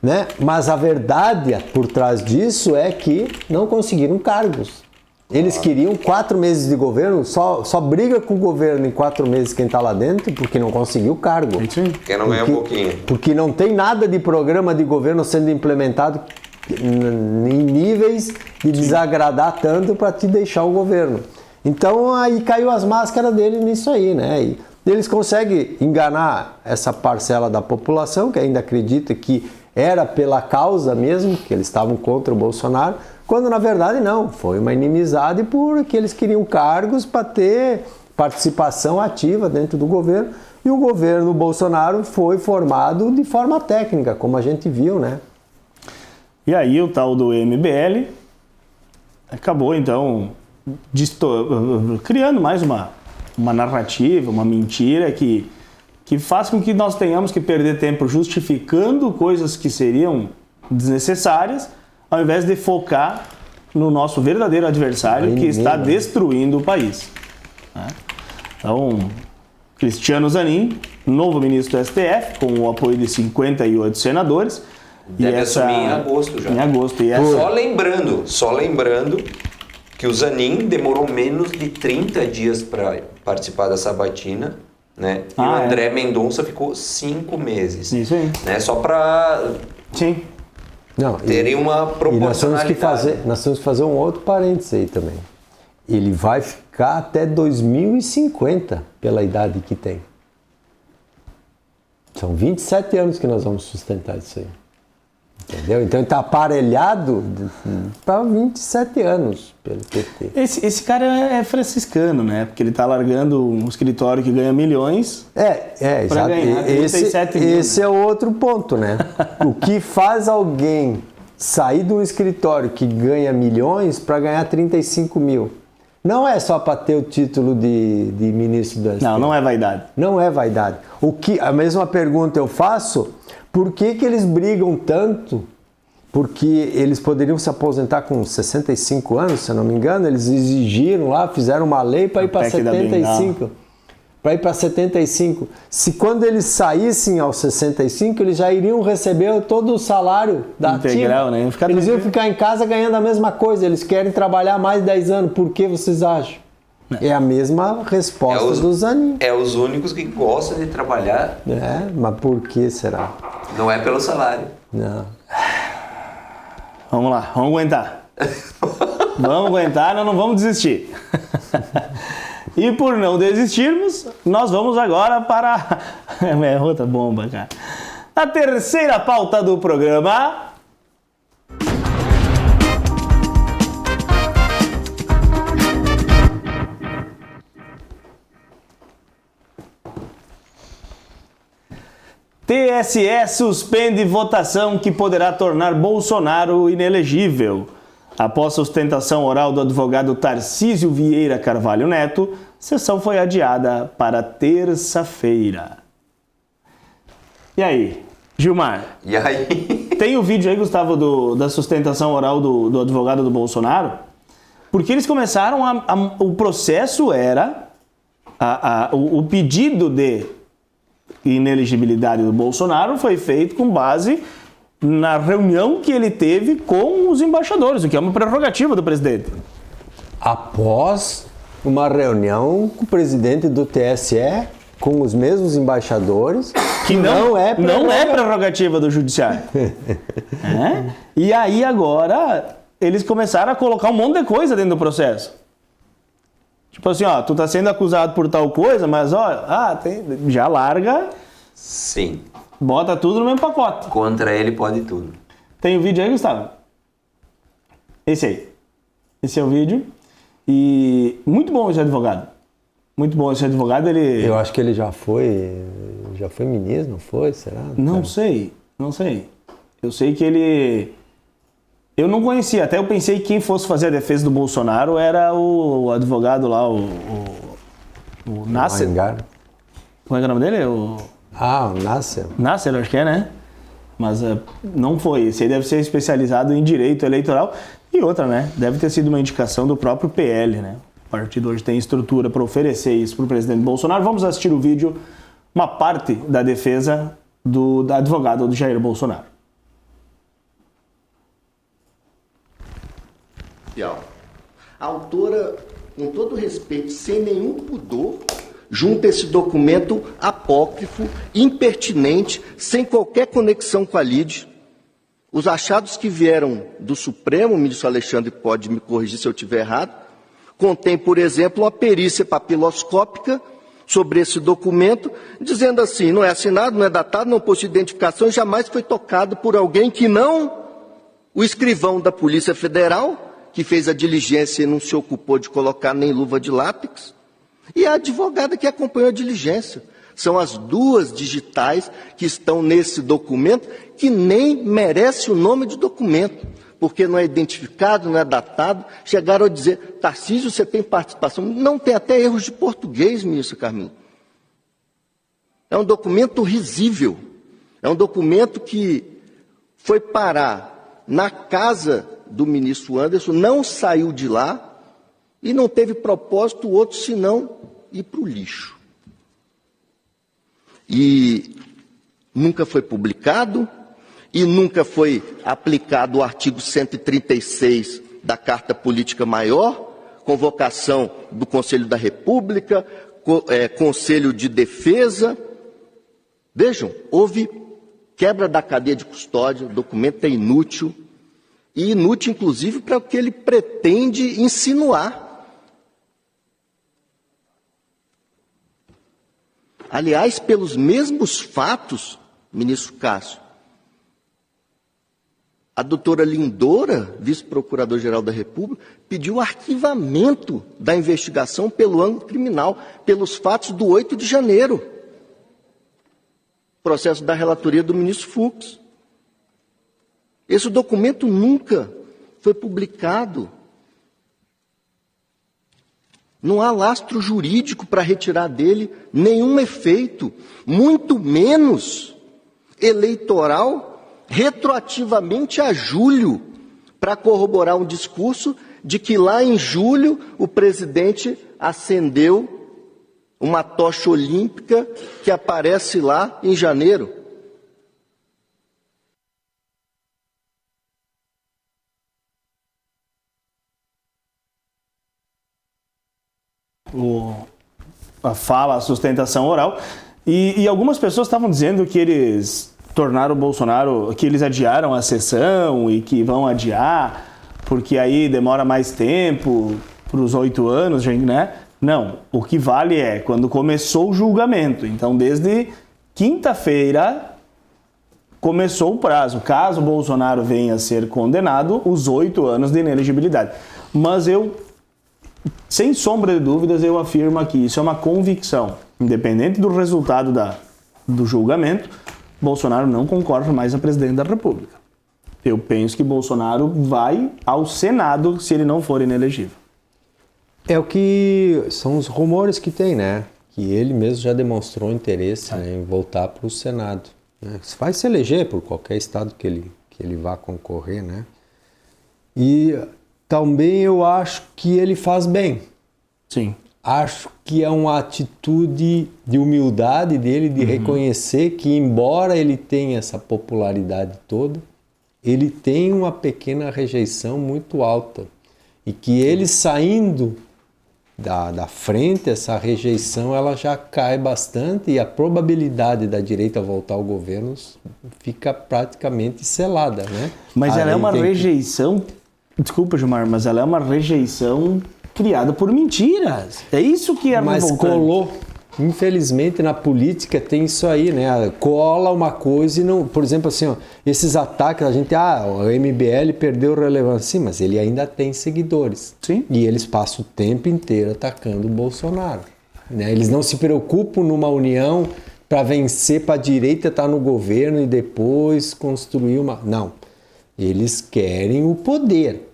Né? Mas a verdade por trás disso é que não conseguiram cargos. Eles queriam 4 meses de governo, só briga com o governo em 4 meses quem está lá dentro, porque não conseguiu cargo. Quem não ganha um pouquinho. Porque não tem nada de programa de governo sendo implementado em níveis de desagradar tanto para te deixar o governo. Então aí caiu as máscaras deles nisso aí, né? E eles conseguem enganar essa parcela da população que ainda acredita que era pela causa mesmo, que eles estavam contra o Bolsonaro, quando na verdade não, foi uma inimizade porque eles queriam cargos para ter participação ativa dentro do governo, e o governo Bolsonaro foi formado de forma técnica, como a gente viu, né? E aí o tal do MBL acabou então criando mais uma narrativa, uma mentira que faz com que nós tenhamos que perder tempo justificando coisas que seriam desnecessárias, ao invés de focar no nosso verdadeiro adversário que está destruindo o país. Então, Cristiano Zanin, novo ministro do STF, com o apoio de 58 senadores, Deve assumir em agosto já. Em agosto. E Só lembrando que o Zanin demorou menos de 30 dias para participar da sabatina, né? E o André Mendonça ficou 5 meses. Isso aí. Né? Só para terem uma proporcionalidade. Nós temos que fazer um outro parênteses aí também. Ele vai ficar até 2050 pela idade que tem. São 27 anos que nós vamos sustentar isso aí. Entendeu? Então ele está aparelhado para 27 anos pelo PT. Esse cara é franciscano, né? Porque ele está largando um escritório que ganha milhões para ganhar 37 mil. Esse é o outro ponto, né? O que faz alguém sair de um escritório que ganha milhões para ganhar 35 mil? Não é só para ter o título de ministro do STF. Não é vaidade. Não é vaidade. A mesma pergunta eu faço, por que eles brigam tanto? Porque eles poderiam se aposentar com 65 anos, se eu não me engano, eles exigiram lá, fizeram uma lei para ir para 75. Para ir para 75. Se quando eles saíssem aos 65, eles já iriam receber todo o salário da integral, né? Eles iam ficar em casa ganhando a mesma coisa. Eles querem trabalhar mais de 10 anos. Por que vocês acham? É a mesma resposta do Zanin. É os únicos que gostam de trabalhar. Mas por que será? Não é pelo salário. Não. Vamos lá, vamos aguentar. Vamos aguentar, nós não vamos desistir. E por não desistirmos, nós vamos agora para... É outra bomba, cara. A terceira pauta do programa... TSE suspende votação que poderá tornar Bolsonaro inelegível. Após sustentação oral do advogado Tarcísio Vieira Carvalho Neto, a sessão foi adiada para terça-feira. E aí, Gilmar? E aí? Tem o vídeo aí, Gustavo, da sustentação oral do advogado do Bolsonaro? Porque eles começaram o processo era o pedido de inelegibilidade do Bolsonaro foi feito com base na reunião que ele teve com os embaixadores, o que é uma prerrogativa do presidente. Após uma reunião com o presidente do TSE, com os mesmos embaixadores, que não é prerrogativa do judiciário. E aí agora eles começaram a colocar um monte de coisa dentro do processo. Tipo assim, tu tá sendo acusado por tal coisa, mas já larga. Sim. Bota tudo no mesmo pacote. Contra ele pode tudo. Tem o vídeo aí, Gustavo? Esse aí. Esse é o vídeo. E muito bom esse advogado. Muito bom esse advogado, ele... Eu acho que ele já foi ministro, não foi? Será? Não sei. Eu sei que ele... Eu não conhecia, até eu pensei que quem fosse fazer a defesa do Bolsonaro era o advogado lá, o Nasser. Como é que é o nome dele? O Nasser. Nasser, acho que é, né? Mas não foi. Esse aí deve ser especializado em direito eleitoral. E outra, né? Deve ter sido uma indicação do próprio PL, né? O partido hoje tem estrutura para oferecer isso para o presidente Bolsonaro. Vamos assistir o vídeo, uma parte da defesa do advogado do Jair Bolsonaro. A autora, com todo respeito, sem nenhum pudor, junta esse documento apócrifo, impertinente, sem qualquer conexão com a lide. Os achados que vieram do Supremo, o ministro Alexandre pode me corrigir se eu estiver errado, contém, por exemplo, uma perícia papiloscópica sobre esse documento, dizendo assim, não é assinado, não é datado, não possui identificação, jamais foi tocado por alguém que não o escrivão da Polícia Federal, que fez a diligência e não se ocupou de colocar nem luva de látex, e a advogada que acompanhou a diligência. São as duas digitais que estão nesse documento, que nem merece o nome de documento, porque não é identificado, não é datado. Chegaram a dizer, Tarcísio, você tem participação? Não, tem até erros de português, ministro Carminho. É um documento risível, é um documento que foi parar na casa do ministro Anderson, não saiu de lá e não teve propósito outro senão ir para o lixo. E nunca foi publicado e nunca foi aplicado o artigo 136 da Carta Política Maior, convocação do Conselho da República, Conselho de Defesa. Vejam, houve quebra da cadeia de custódia, o documento é inútil, e inútil inclusive para o que ele pretende insinuar. Aliás, pelos mesmos fatos, ministro Cássio, a doutora Lindora, vice-procurador-geral da República, pediu arquivamento da investigação pelo âmbito criminal, pelos fatos do 8 de janeiro. Processo da relatoria do ministro Fux. Esse documento nunca foi publicado. Não há lastro jurídico para retirar dele nenhum efeito, muito menos eleitoral, retroativamente a julho, para corroborar um discurso de que lá em julho o presidente acendeu uma tocha olímpica que aparece lá em janeiro. A fala, a sustentação oral, e algumas pessoas estavam dizendo que eles tornaram o Bolsonaro, que eles adiaram a sessão e que vão adiar, porque aí demora mais tempo para os 8 anos, né? Não, o que vale é quando começou o julgamento. Então, desde quinta-feira começou o prazo. Caso o Bolsonaro venha a ser condenado, os 8 anos de inelegibilidade. Mas eu, sem sombra de dúvidas, eu afirmo aqui, isso é uma convicção. Independente do resultado do julgamento, Bolsonaro não concorre mais a presidente da República. Eu penso que Bolsonaro vai ao Senado se ele não for inelegível. É o que são os rumores que tem, né? Que ele mesmo já demonstrou interesse, né, em voltar para o Senado. Né? Vai se eleger por qualquer estado que ele vá concorrer, né? E também eu acho que ele faz bem. Sim. Acho que é uma atitude de humildade dele, de reconhecer que, embora ele tenha essa popularidade toda, ele tem uma pequena rejeição muito alta. E que ele saindo da frente, essa rejeição ela já cai bastante e a probabilidade da direita voltar ao governo fica praticamente selada, né? Mas ela é uma rejeição... Desculpa, Gilmar, mas ela é uma rejeição criada por mentiras. É isso que é revoltante. Mas colou. Infelizmente, na política tem isso aí, né? Cola uma coisa e não... Por exemplo, assim, ó, esses ataques, a gente... o MBL perdeu relevância. Sim, mas ele ainda tem seguidores. Sim. E eles passam o tempo inteiro atacando o Bolsonaro. Né? Eles não se preocupam numa união para vencer para a direita, estar no governo e depois construir uma... Não. Eles querem o poder.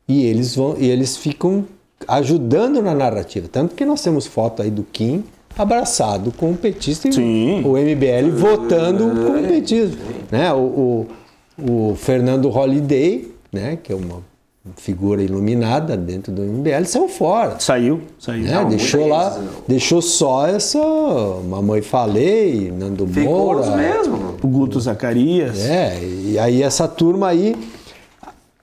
E eles ficam ajudando na narrativa. Tanto que nós temos foto aí do Kim abraçado com o petista e o MBL votando com o petismo. Né? O Fernando Holliday, né? Que é uma figura iluminada dentro do MBL, saiu fora. Saiu. Né? Deixou só essa Mamãe Falei, Nando Moura. Ficou mesmo. O Guto Zacarias. E aí essa turma aí,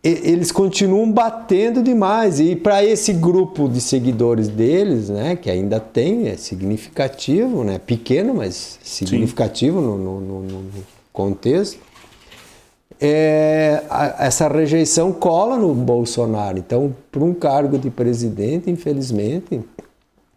eles continuam batendo demais. E para esse grupo de seguidores deles, né, que ainda tem, é significativo, né, pequeno, mas significativo no contexto, essa rejeição cola no Bolsonaro. Então, para um cargo de presidente, infelizmente,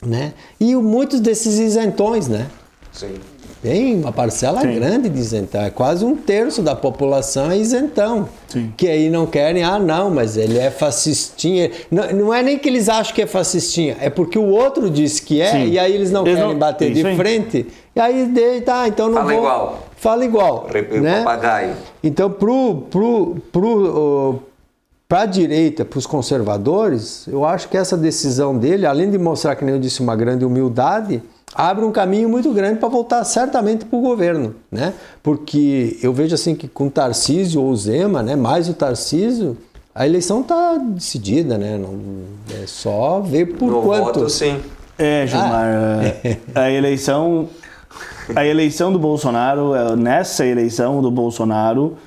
né, e muitos desses isentões, né? Sim. Tem uma parcela grande de isentão, é quase 1/3 da população é isentão. Sim. Que aí não querem, não, mas ele é fascistinha. Não é nem que eles acham que é fascistinha, é porque o outro disse que é, e aí eles não querem bater de frente. E aí, então não Fala vou... igual. Fala igual. Né? Papagaio. Então, para a direita, para os conservadores, eu acho que essa decisão dele, além de mostrar, que nem eu disse, uma grande humildade, abre um caminho muito grande para voltar certamente para o governo, né? Porque eu vejo assim que com Tarcísio ou Zema, né, mais o Tarcísio, a eleição está decidida, né? Não, é só ver por no quanto. Voto, sim. Gilmar, a eleição do Bolsonaro, nessa eleição do Bolsonaro,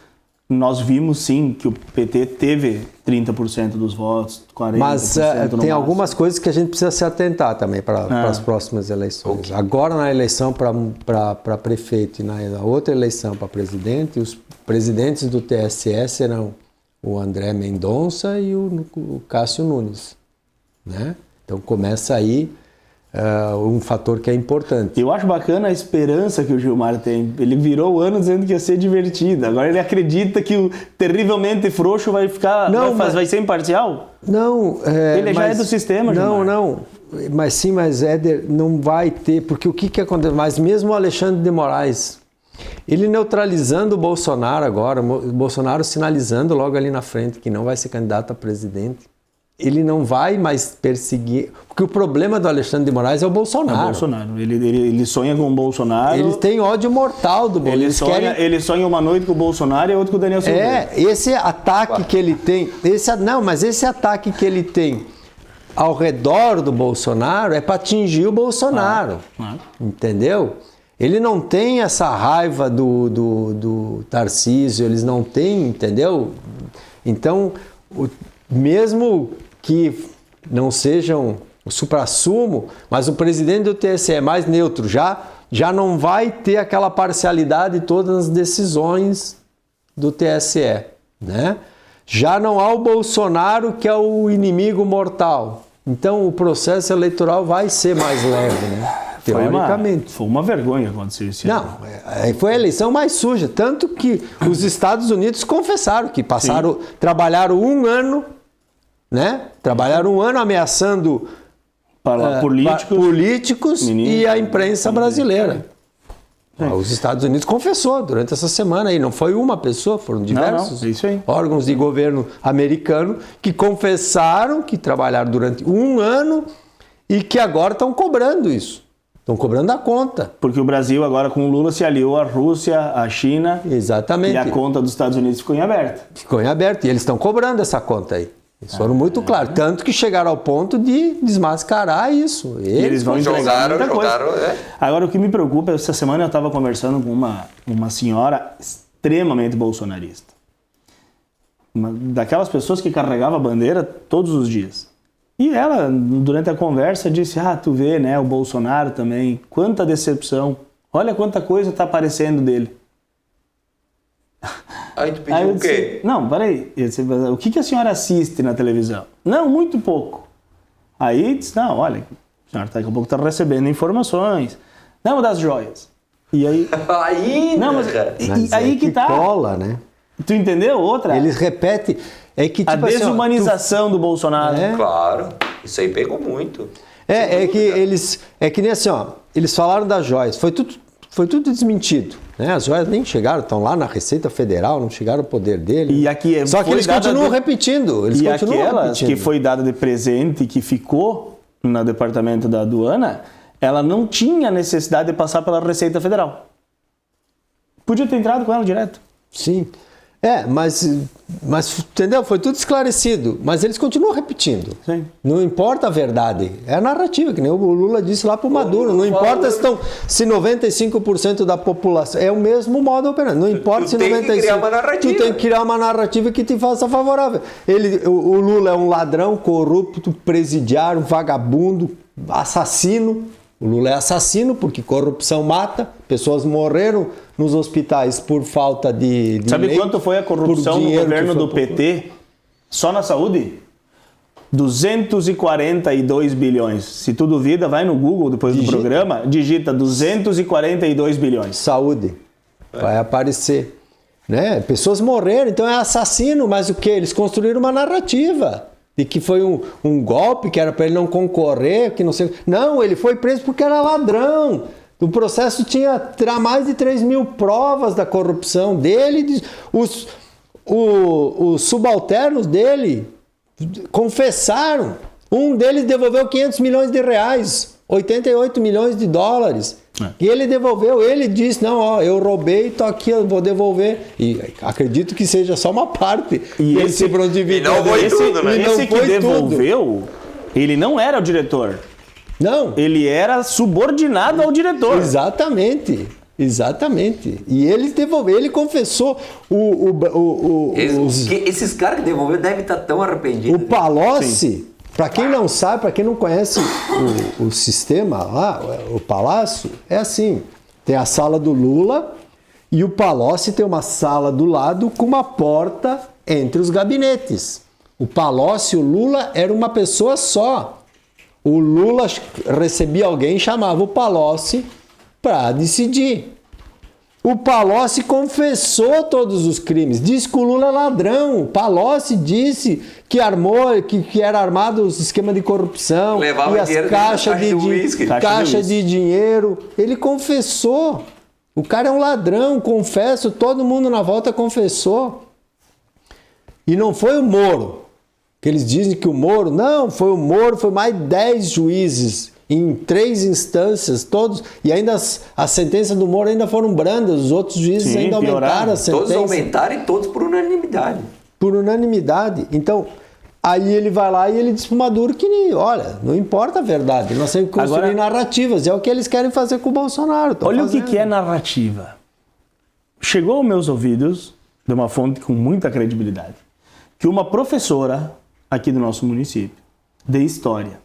nós vimos sim que o PT teve 30% dos votos, 40%. Mas tem algumas coisas que a gente precisa se atentar também para as próximas eleições. Okay. Agora na eleição para prefeito e na outra eleição para presidente, os presidentes do TSE serão o André Mendonça e o Cássio Nunes, né? Então começa aí um fator que é importante. Eu acho bacana a esperança que o Gilmar tem. Ele virou o ano dizendo que ia ser divertido. Agora ele acredita que o terrivelmente frouxo vai ficar, vai ser imparcial? Não. Ele já é do sistema, Gilmar. Não. Mas Éder, não vai ter, porque o que acontece? Mas mesmo o Alexandre de Moraes, ele neutralizando o Bolsonaro agora, o Bolsonaro sinalizando logo ali na frente que não vai ser candidato a presidente. Ele não vai mais perseguir... Porque o problema do Alexandre de Moraes é o Bolsonaro. É o Bolsonaro. Ele sonha com o Bolsonaro. Ele tem ódio mortal do Bolsonaro. Ele sonha uma noite com o Bolsonaro e outra com o Daniel Silveira. Esse ataque que ele tem... Esse ataque que ele tem ao redor do Bolsonaro é para atingir o Bolsonaro. Entendeu? Ele não tem essa raiva do Tarcísio, eles não têm, entendeu? Então, mesmo que não sejam o suprassumo, mas o presidente do TSE é mais neutro, já não vai ter aquela parcialidade em todas as decisões do TSE, né? Já não há o Bolsonaro, que é o inimigo mortal. Então o processo eleitoral vai ser mais leve, né? Teoricamente. Foi uma vergonha acontecer isso. Não, foi a eleição mais suja, tanto que os Estados Unidos confessaram que trabalharam um ano, né? Trabalharam um ano ameaçando políticos e a imprensa brasileira. Os Estados Unidos confessou durante essa semana aí, não foi uma pessoa, foram diversos órgãos de governo americano que confessaram que trabalharam durante um ano e que agora estão cobrando isso. Estão cobrando a conta. Porque o Brasil agora com o Lula se aliou à Rússia, à China. Exatamente. E a conta dos Estados Unidos ficou em aberto. Ficou em aberto e eles estão cobrando essa conta aí. Eles foram muito claros, tanto que chegaram ao ponto de desmascarar isso. Eles vão entregar muita coisa. Agora, o que me preocupa, essa semana eu estava conversando com uma senhora extremamente bolsonarista. Daquelas pessoas que carregava a bandeira todos os dias. E ela, durante a conversa, disse, tu vê, né, o Bolsonaro também, quanta decepção. Olha quanta coisa está aparecendo dele. Aí tu pediu o quê? Não, peraí. O que a senhora assiste na televisão? Não, muito pouco. Aí disse, não, olha, a senhora daqui a pouco está recebendo informações. Não, das joias. E aí... Ainda, não, mas aí que tá. Cola, né? Tu entendeu? Outra? Eles repetem... É que, tipo, a desumanização do Bolsonaro. Claro. Isso aí pegou muito. É que nem assim, eles falaram das joias. Foi tudo desmentido. Né? As joias nem chegaram, estão lá na Receita Federal, não chegaram ao poder dele. Só que eles continuam repetindo. Aquela que foi dada de presente, que ficou no departamento da aduana, ela não tinha necessidade de passar pela Receita Federal. Podia ter entrado com ela direto. Sim. Mas entendeu? Foi tudo esclarecido. Mas eles continuam repetindo. Sim. Não importa a verdade. É a narrativa, que nem o Lula disse lá para o Maduro. Não importa se 95% da população... É o mesmo modo operando. Não importa se 95%... Tu tem que criar uma narrativa que te faça favorável. O Lula é um ladrão, corrupto, presidiário, vagabundo, assassino. O Lula é assassino porque corrupção mata. Pessoas morreram nos hospitais por falta de Sabe quanto foi a corrupção no governo do PT? Só na saúde? 242 bilhões. Se tu duvida, vai no Google depois do programa, digita 242 bilhões. Saúde. Vai aparecer. Né? Pessoas morreram, então é assassino, mas o quê? Eles construíram uma narrativa. De que foi um golpe, que era para ele não concorrer, que não sei... Não, ele foi preso porque era ladrão. O processo tinha mais de 3 mil provas da corrupção dele. Os subalternos dele confessaram. Um deles devolveu 500 milhões de reais, 88 milhões de dólares. E ele devolveu, ele disse, não, eu roubei, tô aqui, eu vou devolver. E acredito que seja só uma parte. E esse não foi tudo, né? Esse que devolveu, ele não era o diretor. Não. Ele era subordinado ao diretor. Exatamente. Exatamente. E ele devolveu, ele confessou Esses caras que devolveram devem estar tão arrependidos. O Palocci, para quem não sabe, para quem não conhece o sistema lá, o Palácio, é assim, tem a sala do Lula e o Palocci tem uma sala do lado com uma porta entre os gabinetes. O Palocci e o Lula era uma pessoa só. O Lula recebia alguém e chamava o Palocci para decidir. O Palocci confessou todos os crimes, disse que o Lula é ladrão. O Palocci disse que armou, que era armado os esquemas de corrupção, levava e as caixas de dinheiro. Ele confessou. O cara é um ladrão, confesso, todo mundo na volta confessou. E não foi o Moro. Que eles dizem que o Moro, não, foi o Moro, foi mais 10 juízes em 3 instâncias, todos, e ainda as sentenças do Moro ainda foram brandas, os outros juízes ainda aumentaram a sentença. Todos aumentaram e todos por unanimidade. Por unanimidade. Então, aí ele vai lá e ele diz pro Maduro que, olha, não importa a verdade, nós temos que construir narrativas, é o que eles querem fazer com o Bolsonaro. Olha o que é narrativa. Chegou aos meus ouvidos, de uma fonte com muita credibilidade, que uma professora aqui do nosso município, de história,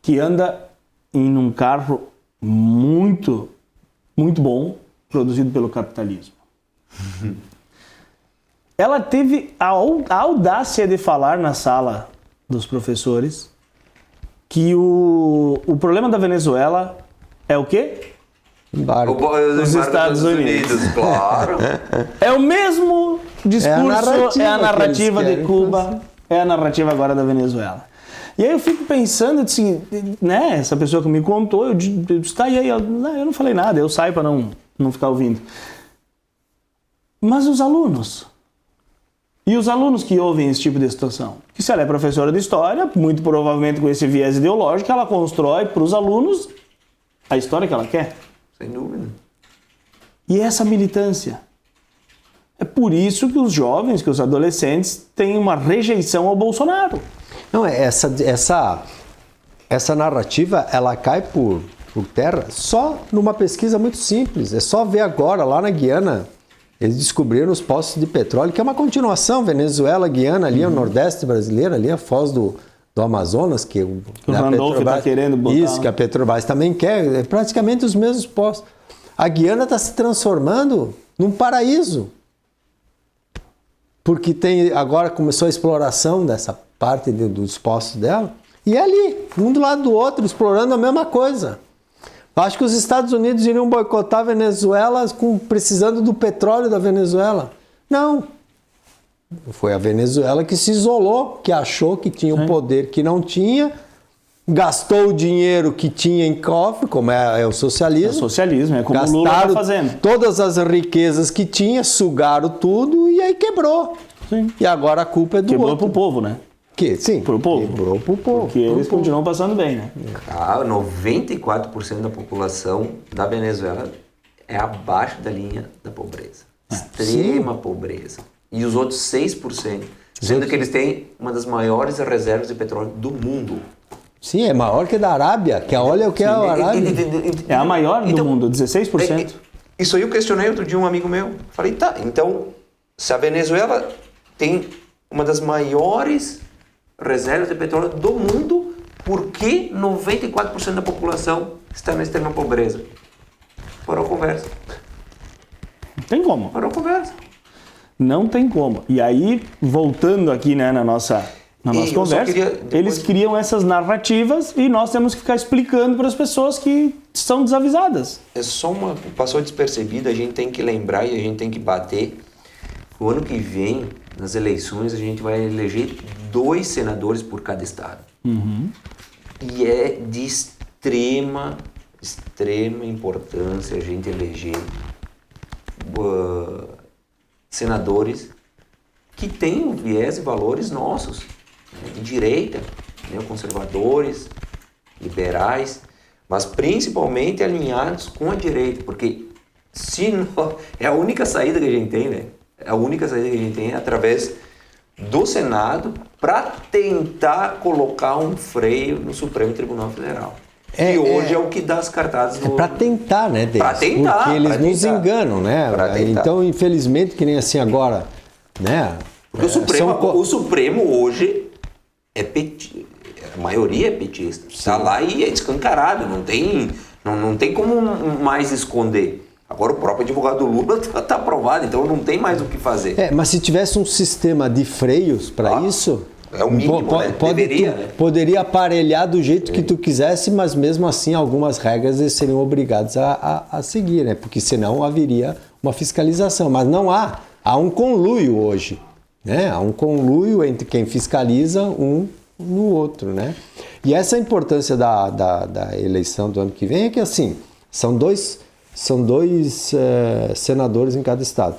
que anda em um carro muito, muito bom, produzido pelo capitalismo. Ela teve a audácia de falar na sala dos professores que o problema da Venezuela é o quê? Os Estados Unidos, claro. É o mesmo discurso, é a narrativa de Cuba, é a narrativa agora da Venezuela. E aí eu fico pensando assim, né, essa pessoa que me contou, eu disse, tá, e aí? Eu não falei nada, eu saio para não ficar ouvindo. Mas os alunos? E os alunos que ouvem esse tipo de situação? Que se ela é professora de história, muito provavelmente com esse viés ideológico, ela constrói para os alunos a história que ela quer. Sem dúvida. E essa militância? É por isso que os jovens, que os adolescentes têm uma rejeição ao Bolsonaro. Não, essa narrativa, ela cai por terra só numa pesquisa muito simples. É só ver agora, lá na Guiana, eles descobriram os poços de petróleo, que é uma continuação, Venezuela, Guiana, ali é o Nordeste brasileiro, ali é a foz do Amazonas, que o Randolph está querendo botar. Isso, que a Petrobras também quer, é praticamente os mesmos poços. A Guiana está se transformando num paraíso. Porque agora começou a exploração dessa parte dos poços dela, e é ali, um do lado do outro, explorando a mesma coisa. Acho que os Estados Unidos iriam boicotar a Venezuela precisando do petróleo da Venezuela. Não. Foi a Venezuela que se isolou, que achou que tinha um poder que não tinha, gastou o dinheiro que tinha em cofre, como é o socialismo. É o socialismo, é como o Lula está fazendo. Todas as riquezas que tinha, sugaram tudo e aí quebrou. Sim. E agora a culpa é do Quebrou outro. pro povo, né? Sim, pro povo. Quebrou pro povo. Porque eles continuam passando bem, né? 94% da população da Venezuela é abaixo da linha da pobreza. Extrema pobreza. E os outros 6%, sendo que eles têm uma das maiores reservas de petróleo do mundo. Sim, é maior que a da Arábia, que olha o que é a Arábia. É a maior do mundo, 16%. Isso aí eu questionei outro dia um amigo meu. Falei, tá, então, se a Venezuela tem uma das maiores reservas de petróleo do mundo, por que 94% da população está na extrema pobreza? Parou a conversa. Não tem como. Parou a conversa. Não tem como. E aí, voltando aqui, né, na nossa conversa, eles criam essas narrativas e nós temos que ficar explicando para as pessoas que são desavisadas. É só passou despercebido, a gente tem que lembrar e a gente tem que bater. O ano que vem, nas eleições, a gente vai eleger 2 senadores por cada estado. Uhum. E é de extrema importância a gente eleger senadores que tenham viés e valores nossos, né, de direita, neoconservadores, liberais, mas principalmente alinhados com a direita, porque é a única saída que a gente tem, né? A única saída que a gente tem é através do Senado para tentar colocar um freio no Supremo Tribunal Federal. E hoje é o que dá as cartadas do... É para tentar, né, Denis? Para tentar. Porque eles nos enganam, né? Então, infelizmente, que nem assim agora, né? Porque o Supremo hoje é petista. A maioria é petista. Está lá e é escancarado. Não tem como mais esconder. Agora o próprio advogado Lula está aprovado, então não tem mais o que fazer. Mas se tivesse um sistema de freios para isso... É o mínimo, né? Deveria, né? Poderia aparelhar do jeito que tu quisesse, mas mesmo assim algumas regras eles seriam obrigados a seguir, né? Porque senão haveria uma fiscalização. Mas não há. Há um conluio hoje, né? Há um conluio entre quem fiscaliza um no outro, né? E essa é a importância da eleição do ano que vem, é que assim, são dois senadores em cada estado.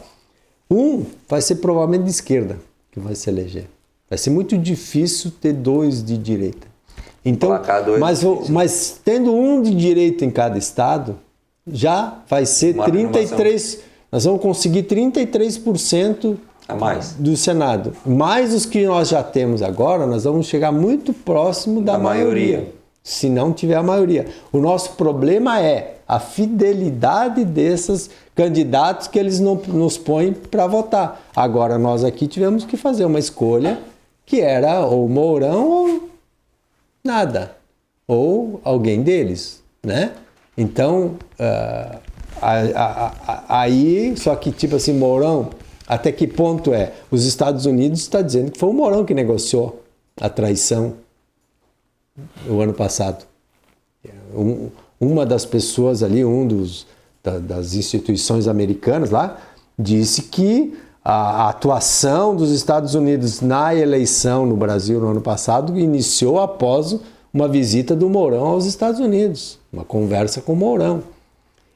Um vai ser provavelmente de esquerda que vai se eleger. Vai ser muito difícil ter 2 de direita. Então, mas tendo um de direita em cada estado, já vai ser 33%. Nós vamos conseguir 33% a mais do Senado. Mais os que nós já temos agora, nós vamos chegar muito próximo da maioria. Se não tiver a maioria. O nosso problema é a fidelidade desses candidatos que eles não nos põem para votar. Agora, nós aqui tivemos que fazer uma escolha que era ou Mourão ou nada, ou alguém deles, né? Então, aí, só que tipo assim, Mourão, até que ponto é? Os Estados Unidos está dizendo que foi o Mourão que negociou a traição o ano passado. Uma das pessoas ali, das instituições americanas lá, disse que a atuação dos Estados Unidos na eleição no Brasil no ano passado iniciou após uma visita do Mourão aos Estados Unidos, uma conversa com o Mourão.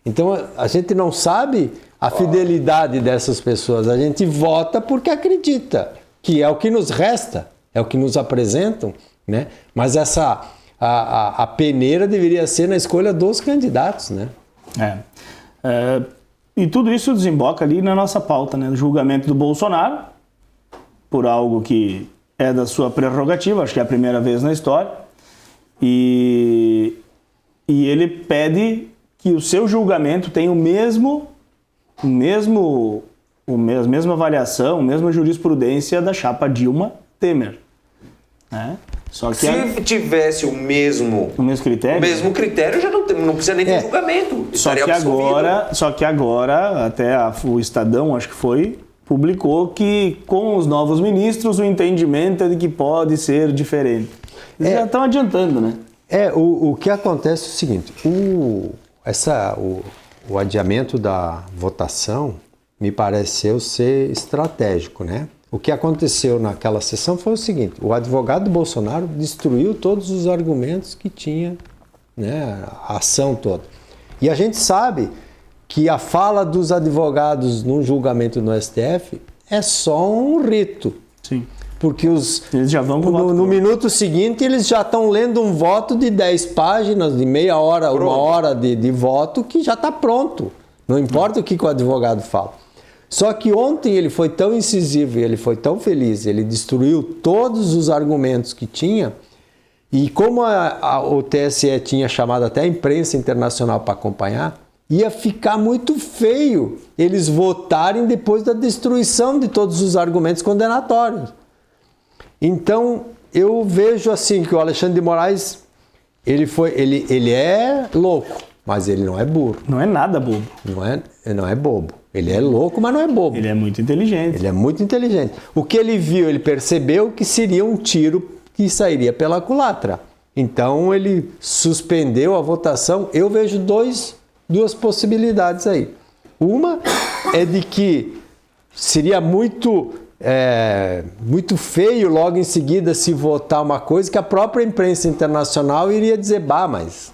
Então a gente não sabe a fidelidade dessas pessoas, a gente vota porque acredita, que é o que nos resta, é o que nos apresentam, né? Mas a peneira deveria ser na escolha dos candidatos, né? E tudo isso desemboca ali na nossa pauta, né? O julgamento do Bolsonaro, por algo que é da sua prerrogativa, acho que é a primeira vez na história, e ele pede que o seu julgamento tenha a mesma avaliação, a mesma jurisprudência da chapa Dilma-Temer, né? Só que se tivesse o mesmo critério, já não precisa nem ter julgamento. Só que agora, até o Estadão, acho que foi, publicou que com os novos ministros o entendimento é de que pode ser diferente. Eles já estão adiantando, né? O que acontece é o seguinte, o adiamento da votação me pareceu ser estratégico, né? O que aconteceu naquela sessão foi o seguinte, o advogado do Bolsonaro destruiu todos os argumentos que tinha, né, a ação toda. E a gente sabe que a fala dos advogados no julgamento no STF é só um rito. Sim. Porque eles já vão no minuto seguinte eles já estão lendo um voto de 10 páginas, de meia hora, uma hora de voto, que já está pronto. Não importa o que o advogado fala. Só que ontem ele foi tão incisivo, ele foi tão feliz, ele destruiu todos os argumentos que tinha, e como o TSE tinha chamado até a imprensa internacional para acompanhar, ia ficar muito feio eles votarem depois da destruição de todos os argumentos condenatórios. Então, eu vejo assim que o Alexandre de Moraes, ele é louco, mas ele não é burro. Não é nada bobo. Não é bobo. Ele é louco, mas não é bobo. Ele é muito inteligente. Ele é muito inteligente. O que ele viu, ele percebeu que seria um tiro que sairia pela culatra. Então, ele suspendeu a votação. Eu vejo duas possibilidades aí. Uma é de que seria muito feio logo em seguida se votar uma coisa que a própria imprensa internacional iria dizer, mas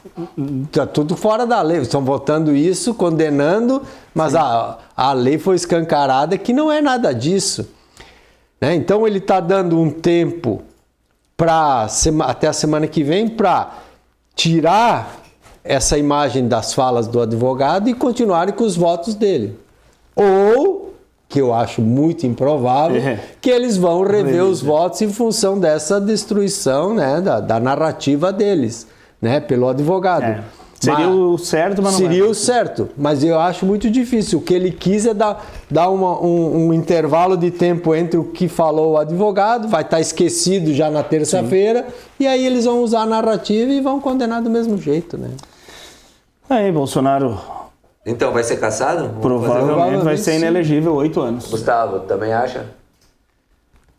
está tudo fora da lei, estão votando isso, condenando, mas a lei foi escancarada que não é nada disso, né? Então ele está dando um tempo até a semana que vem para tirar essa imagem das falas do advogado e continuarem com os votos dele. Ou, que eu acho muito improvável, que eles vão rever os votos em função dessa destruição, né, da narrativa deles. né, pelo advogado. Seria o certo, mas não seria o certo, mas eu acho muito difícil. O que ele quis é dar um intervalo de tempo entre o que falou o advogado, vai estar esquecido já na terça-feira, e aí eles vão usar a narrativa e vão condenar do mesmo jeito, né? Aí, Bolsonaro... Então, vai ser cassado? Provavelmente vai ser inelegível 8 anos. Gustavo, também acha?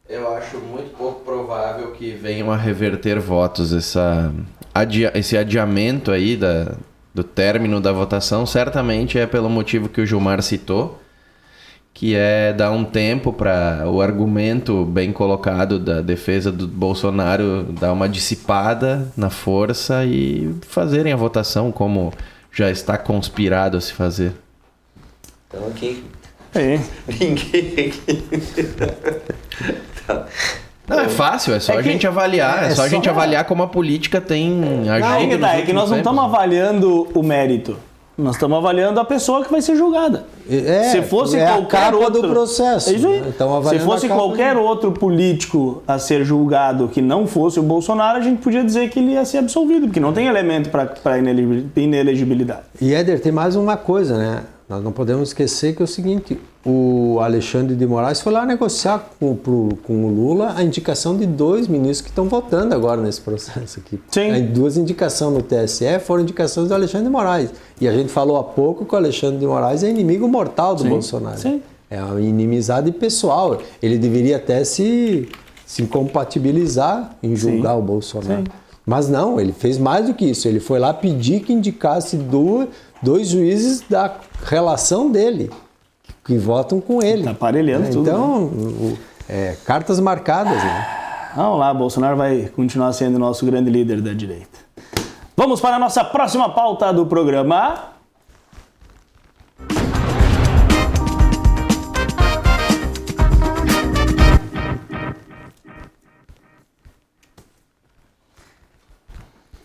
Eu acho muito pouco provável que venham a reverter votos. Esse adiamento aí do término da votação certamente é pelo motivo que o Gilmar citou, que é dar um tempo para o argumento bem colocado da defesa do Bolsonaro dar uma dissipada na força e fazerem a votação como já está conspirado a se fazer. Então aqui... Ninguém aqui... Não, é fácil, é só a gente avaliar. É só a gente avaliar como a política tem agido. É que nós não estamos avaliando o mérito. Nós estamos avaliando a pessoa que vai ser julgada. Se fosse qualquer outro do processo. Se fosse qualquer outro político a ser julgado que não fosse o Bolsonaro, a gente podia dizer que ele ia ser absolvido, porque não tem elemento para inelegibilidade. E Éder, tem mais uma coisa, né? Nós não podemos esquecer que é o seguinte, o Alexandre de Moraes foi lá negociar com o Lula a indicação de 2 ministros que estão votando agora nesse processo aqui. Sim. 2 indicações no TSE foram indicações do Alexandre de Moraes. E a gente falou há pouco que o Alexandre de Moraes é inimigo mortal do Bolsonaro. Sim. É uma inimizade pessoal. Ele deveria até se compatibilizar em julgar o Bolsonaro. Sim. Mas não, ele fez mais do que isso. Ele foi lá pedir que indicasse 2 juízes da relação dele, que votam com ele. Tá aparelhando tudo. Então, cartas marcadas, né? Vamos lá, Bolsonaro vai continuar sendo nosso grande líder da direita. Vamos para a nossa próxima pauta do programa.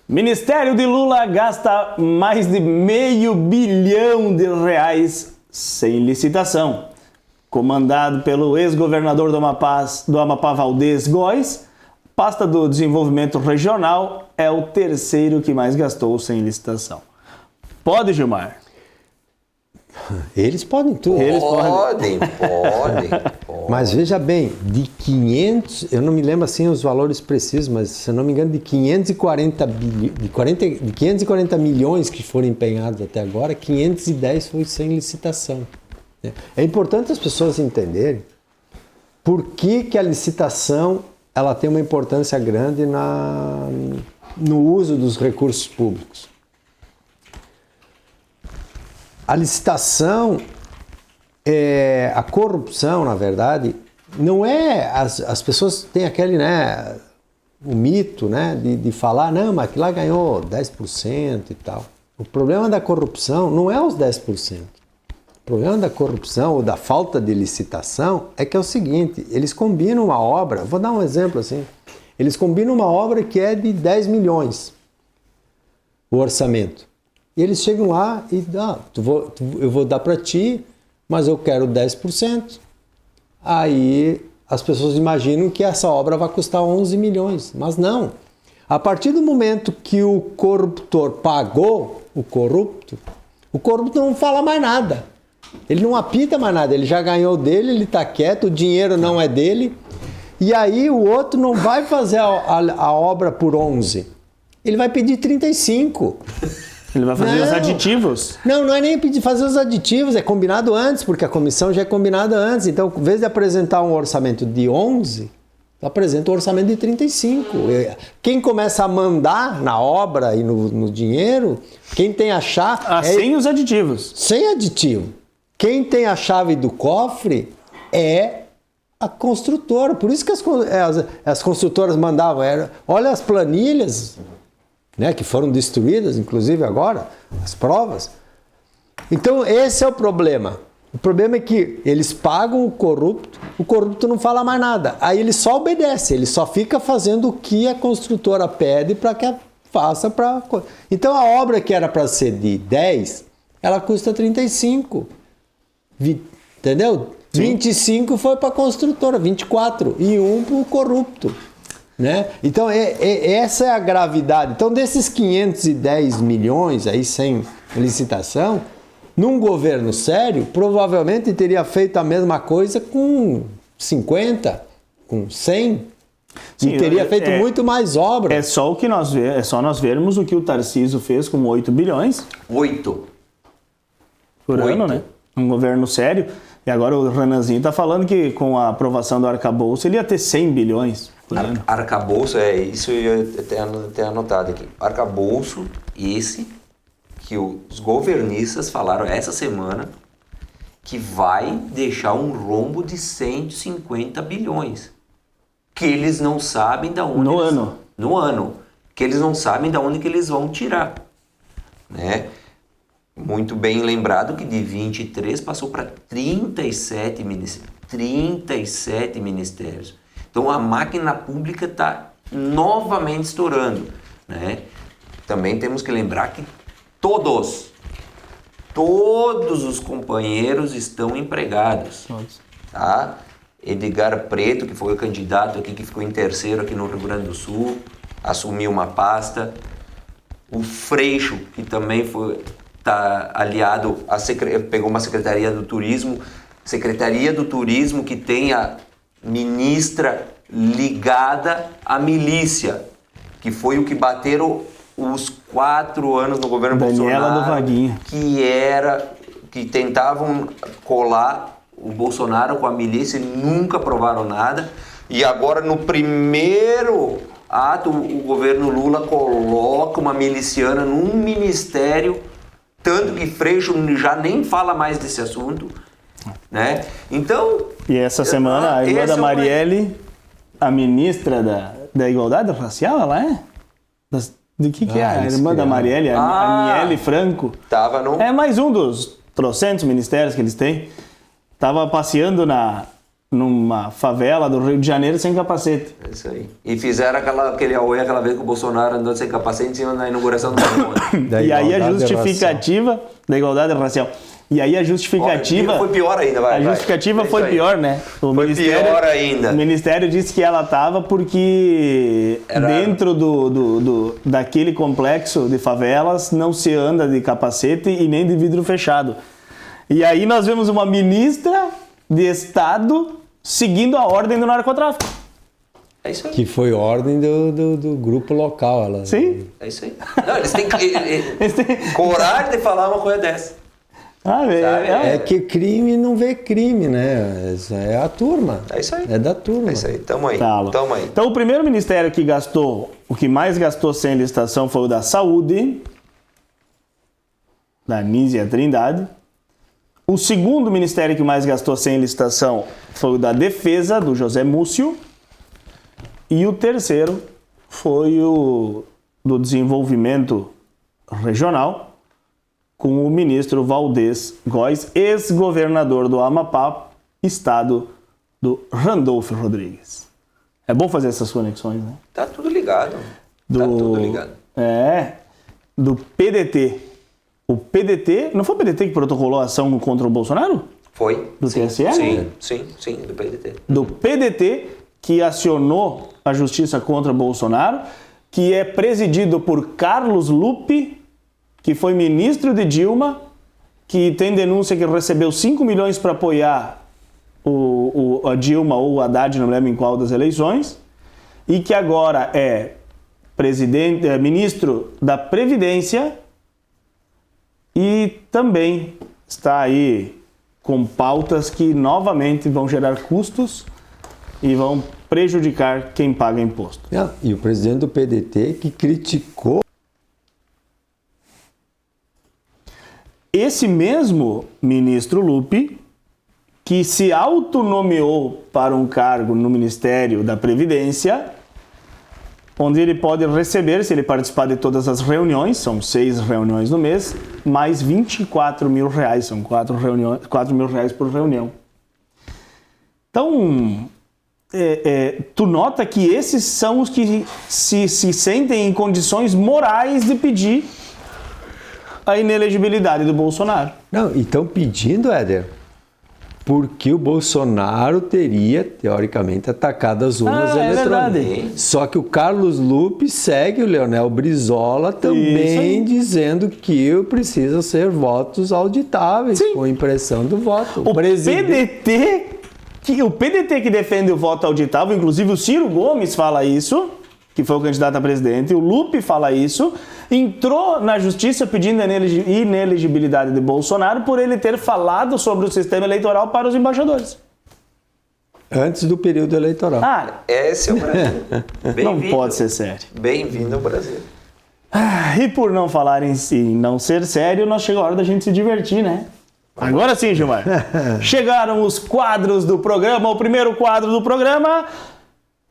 Ministério de Lula gasta mais de R$500 bilhão sem licitação. Comandado pelo ex-governador do Amapá, Valdez Góes, pasta do desenvolvimento regional é o terceiro que mais gastou sem licitação. Pode, Gilmar? Eles podem tudo. Podem. Mas veja bem, de 500, eu não me lembro assim os valores precisos, mas se eu não me engano, de 540 milhões que foram empenhados até agora, 510 foi sem licitação. É importante as pessoas entenderem por que a licitação ela tem uma importância grande no uso dos recursos públicos. A licitação, a corrupção, na verdade, não é... As pessoas têm aquele, né, o mito, né, de falar, não, mas aquilo lá ganhou 10% e tal. O problema da corrupção não é os 10%. O problema da corrupção ou da falta de licitação é que é o seguinte, eles combinam uma obra, vou dar um exemplo assim, eles combinam uma obra que é de 10 milhões, o orçamento. E eles chegam lá e eu vou dar para ti, mas eu quero 10%. Aí as pessoas imaginam que essa obra vai custar 11 milhões, mas não. A partir do momento que o corruptor pagou o corrupto não fala mais nada. Ele não apita mais nada, ele já ganhou dele, ele está quieto, o dinheiro não é dele. E aí o outro não vai fazer a obra por 11, ele vai pedir 35. Ele vai fazer os aditivos? Não é nem pedir fazer os aditivos, é combinado antes, porque a comissão já é combinada antes. Então, em vez de apresentar um orçamento de 11, apresenta um orçamento de 35. Quem começa a mandar na obra e no dinheiro, quem tem a chave... sem os aditivos. Sem aditivo. Quem tem a chave do cofre é a construtora. Por isso que as construtoras mandavam... Olha as planilhas... Né, que foram destruídas, inclusive agora, as provas. Então, esse é o problema. O problema é que eles pagam o corrupto não fala mais nada. Aí ele só obedece, ele só fica fazendo o que a construtora pede para que faça. Então, a obra que era para ser de 10, ela custa 35. Entendeu? Sim. 25 foi para a construtora, 24, e 1 para o corrupto. Né? Então, essa é a gravidade. Então, desses 510 milhões aí sem licitação, num governo sério, provavelmente teria feito a mesma coisa com 50, com 100. Sim, e teria feito muito mais obra. É só o que nós vermos o que o Tarcísio fez com 8 bilhões. 8 por ano, né? Um governo sério. E agora o Renanzinho está falando que com a aprovação do arcabouço ele ia ter 100 bilhões por ano. Arcabouço, isso eu ia ter anotado aqui. Arcabouço, esse que os governistas falaram essa semana que vai deixar um rombo de 150 bilhões. Que eles não sabem de onde... No ano. Que eles não sabem de onde que eles vão tirar. Né? Muito bem lembrado que de 23 passou para 37 ministérios. 37 ministérios. Então a máquina pública está novamente estourando. Né? Também temos que lembrar que todos os companheiros estão empregados. Tá? Edgar Preto, que foi o candidato aqui, que ficou em terceiro aqui no Rio Grande do Sul, assumiu uma pasta. O Freixo, que também está aliado, pegou uma Secretaria do Turismo que tem a ministra ligada à milícia, que foi o que bateram os 4 anos no governo Daniela Bolsonaro. Do Vaguinho. Que tentavam colar o Bolsonaro com a milícia e nunca provaram nada. E agora, no primeiro ato, o governo Lula coloca uma miliciana num ministério, tanto que Freixo já nem fala mais desse assunto. Né? Então... E essa semana, a irmã da Marielle, a ministra da Igualdade Racial, ela é? Do que é a irmã da Marielle? A Aniele Franco. Tava no... É mais um dos trocentos ministérios que eles têm. Tava passeando numa favela do Rio de Janeiro sem capacete. É isso aí. E fizeram aquele auê aquela vez que o Bolsonaro andou sem capacete na inauguração do Marconi. E aí a justificativa da igualdade racial. E aí a justificativa... Foi pior ainda, vai. A justificativa foi pior, né? Foi pior ainda. O Ministério disse que ela estava porque dentro daquele complexo de favelas não se anda de capacete e nem de vidro fechado. E aí nós vemos uma ministra de Estado seguindo a ordem do narcotráfico. É isso aí. Que foi ordem do grupo local. Ela... Sim. É isso aí. Não, eles têm coragem de falar uma coisa dessa. É que crime não vê crime, né? É a turma. É isso aí. É da turma. É isso aí. Tamo aí. Então o primeiro ministério que gastou, o que mais gastou sem licitação foi o da Saúde, da Nízia Trindade. O segundo ministério que mais gastou sem licitação foi o da Defesa, do José Múcio. E o terceiro foi o do Desenvolvimento Regional, com o ministro Valdez Góes, ex-governador do Amapá, estado do Randolfo Rodrigues. É bom fazer essas conexões, né? Tá tudo ligado. Tá tudo ligado. Do PDT. O PDT, não foi o PDT que protocolou a ação contra o Bolsonaro? Foi. Do TSE? Sim, do PDT. Do PDT, que acionou a justiça contra Bolsonaro, que é presidido por Carlos Lupe, que foi ministro de Dilma, que tem denúncia que recebeu 5 milhões para apoiar a Dilma ou o Haddad, não lembro em qual das eleições, e que agora é ministro da Previdência e também está aí com pautas que novamente vão gerar custos e vão prejudicar quem paga imposto. E o presidente do PDT que criticou esse mesmo ministro Lupe, que se autonomeou para um cargo no Ministério da Previdência, onde ele pode receber, se ele participar de todas as reuniões, são 6 reuniões no mês, mais 24 mil reais, são 4 mil reais por reunião. Então, tu nota que esses são os que se sentem em condições morais de pedir a inelegibilidade do Bolsonaro. Não, e estão pedindo, Éder, porque o Bolsonaro teria, teoricamente, atacado as urnas eletrônicas. Só que o Carlos Lupe segue o Leonel Brizola também dizendo que precisa ser votos auditáveis, com impressão do voto. O PDT que defende o voto auditável, inclusive o Ciro Gomes fala isso, que foi o candidato a presidente, o Lupe fala isso, entrou na justiça pedindo a inelegibilidade de Bolsonaro por ele ter falado sobre o sistema eleitoral para os embaixadores. Antes do período eleitoral. Esse é o Brasil. Não pode ser sério. Bem-vindo ao Brasil. E por não falar em si, não ser sério, nós chegou a hora da gente se divertir, né? Agora sim, Gilmar. Chegaram os quadros do programa. O primeiro quadro do programa: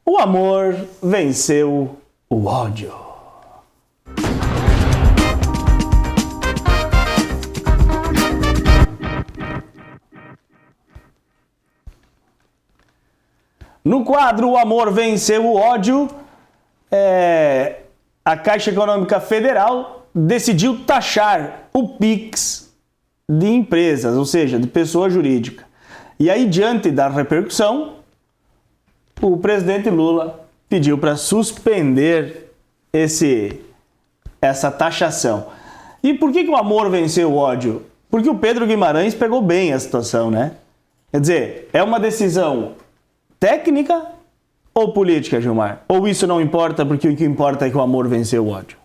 o amor venceu o ódio. No quadro O Amor Venceu o Ódio, a Caixa Econômica Federal decidiu taxar o PIX de empresas, ou seja, de pessoa jurídica. E aí, diante da repercussão, o presidente Lula pediu para suspender essa taxação. E por que o amor venceu o ódio? Porque o Pedro Guimarães pegou bem a situação, né? Quer dizer, é uma decisão técnica ou política, Gilmar? Ou isso não importa porque o que importa é que o amor venceu o ódio?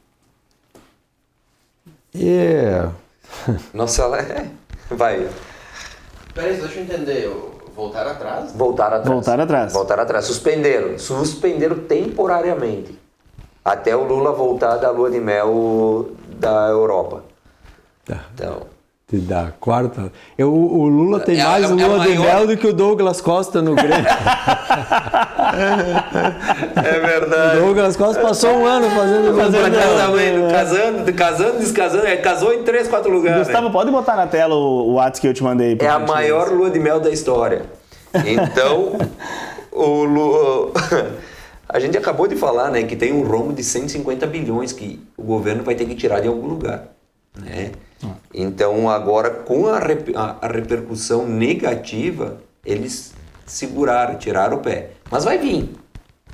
Nossa, vai. Peraí, deixa eu entender. Voltar atrás? Voltar atrás. Suspenderam temporariamente. Até o Lula voltar da lua de mel da Europa. Então... Da quarta. O Lula tem mais lua de mel do que o Douglas Costa no Grêmio. É verdade. O Douglas Costa passou um ano fazendo casando, descasando. Casou em 3, 4 lugares. Gustavo, pode botar na tela o WhatsApp que eu te mandei. É a maior lua de mel da história. Então, a gente acabou de falar, né, que tem um rombo de 150 bilhões que o governo vai ter que tirar de algum lugar, né? Então, agora, com a repercussão negativa, eles tiraram o pé. Mas vai vir.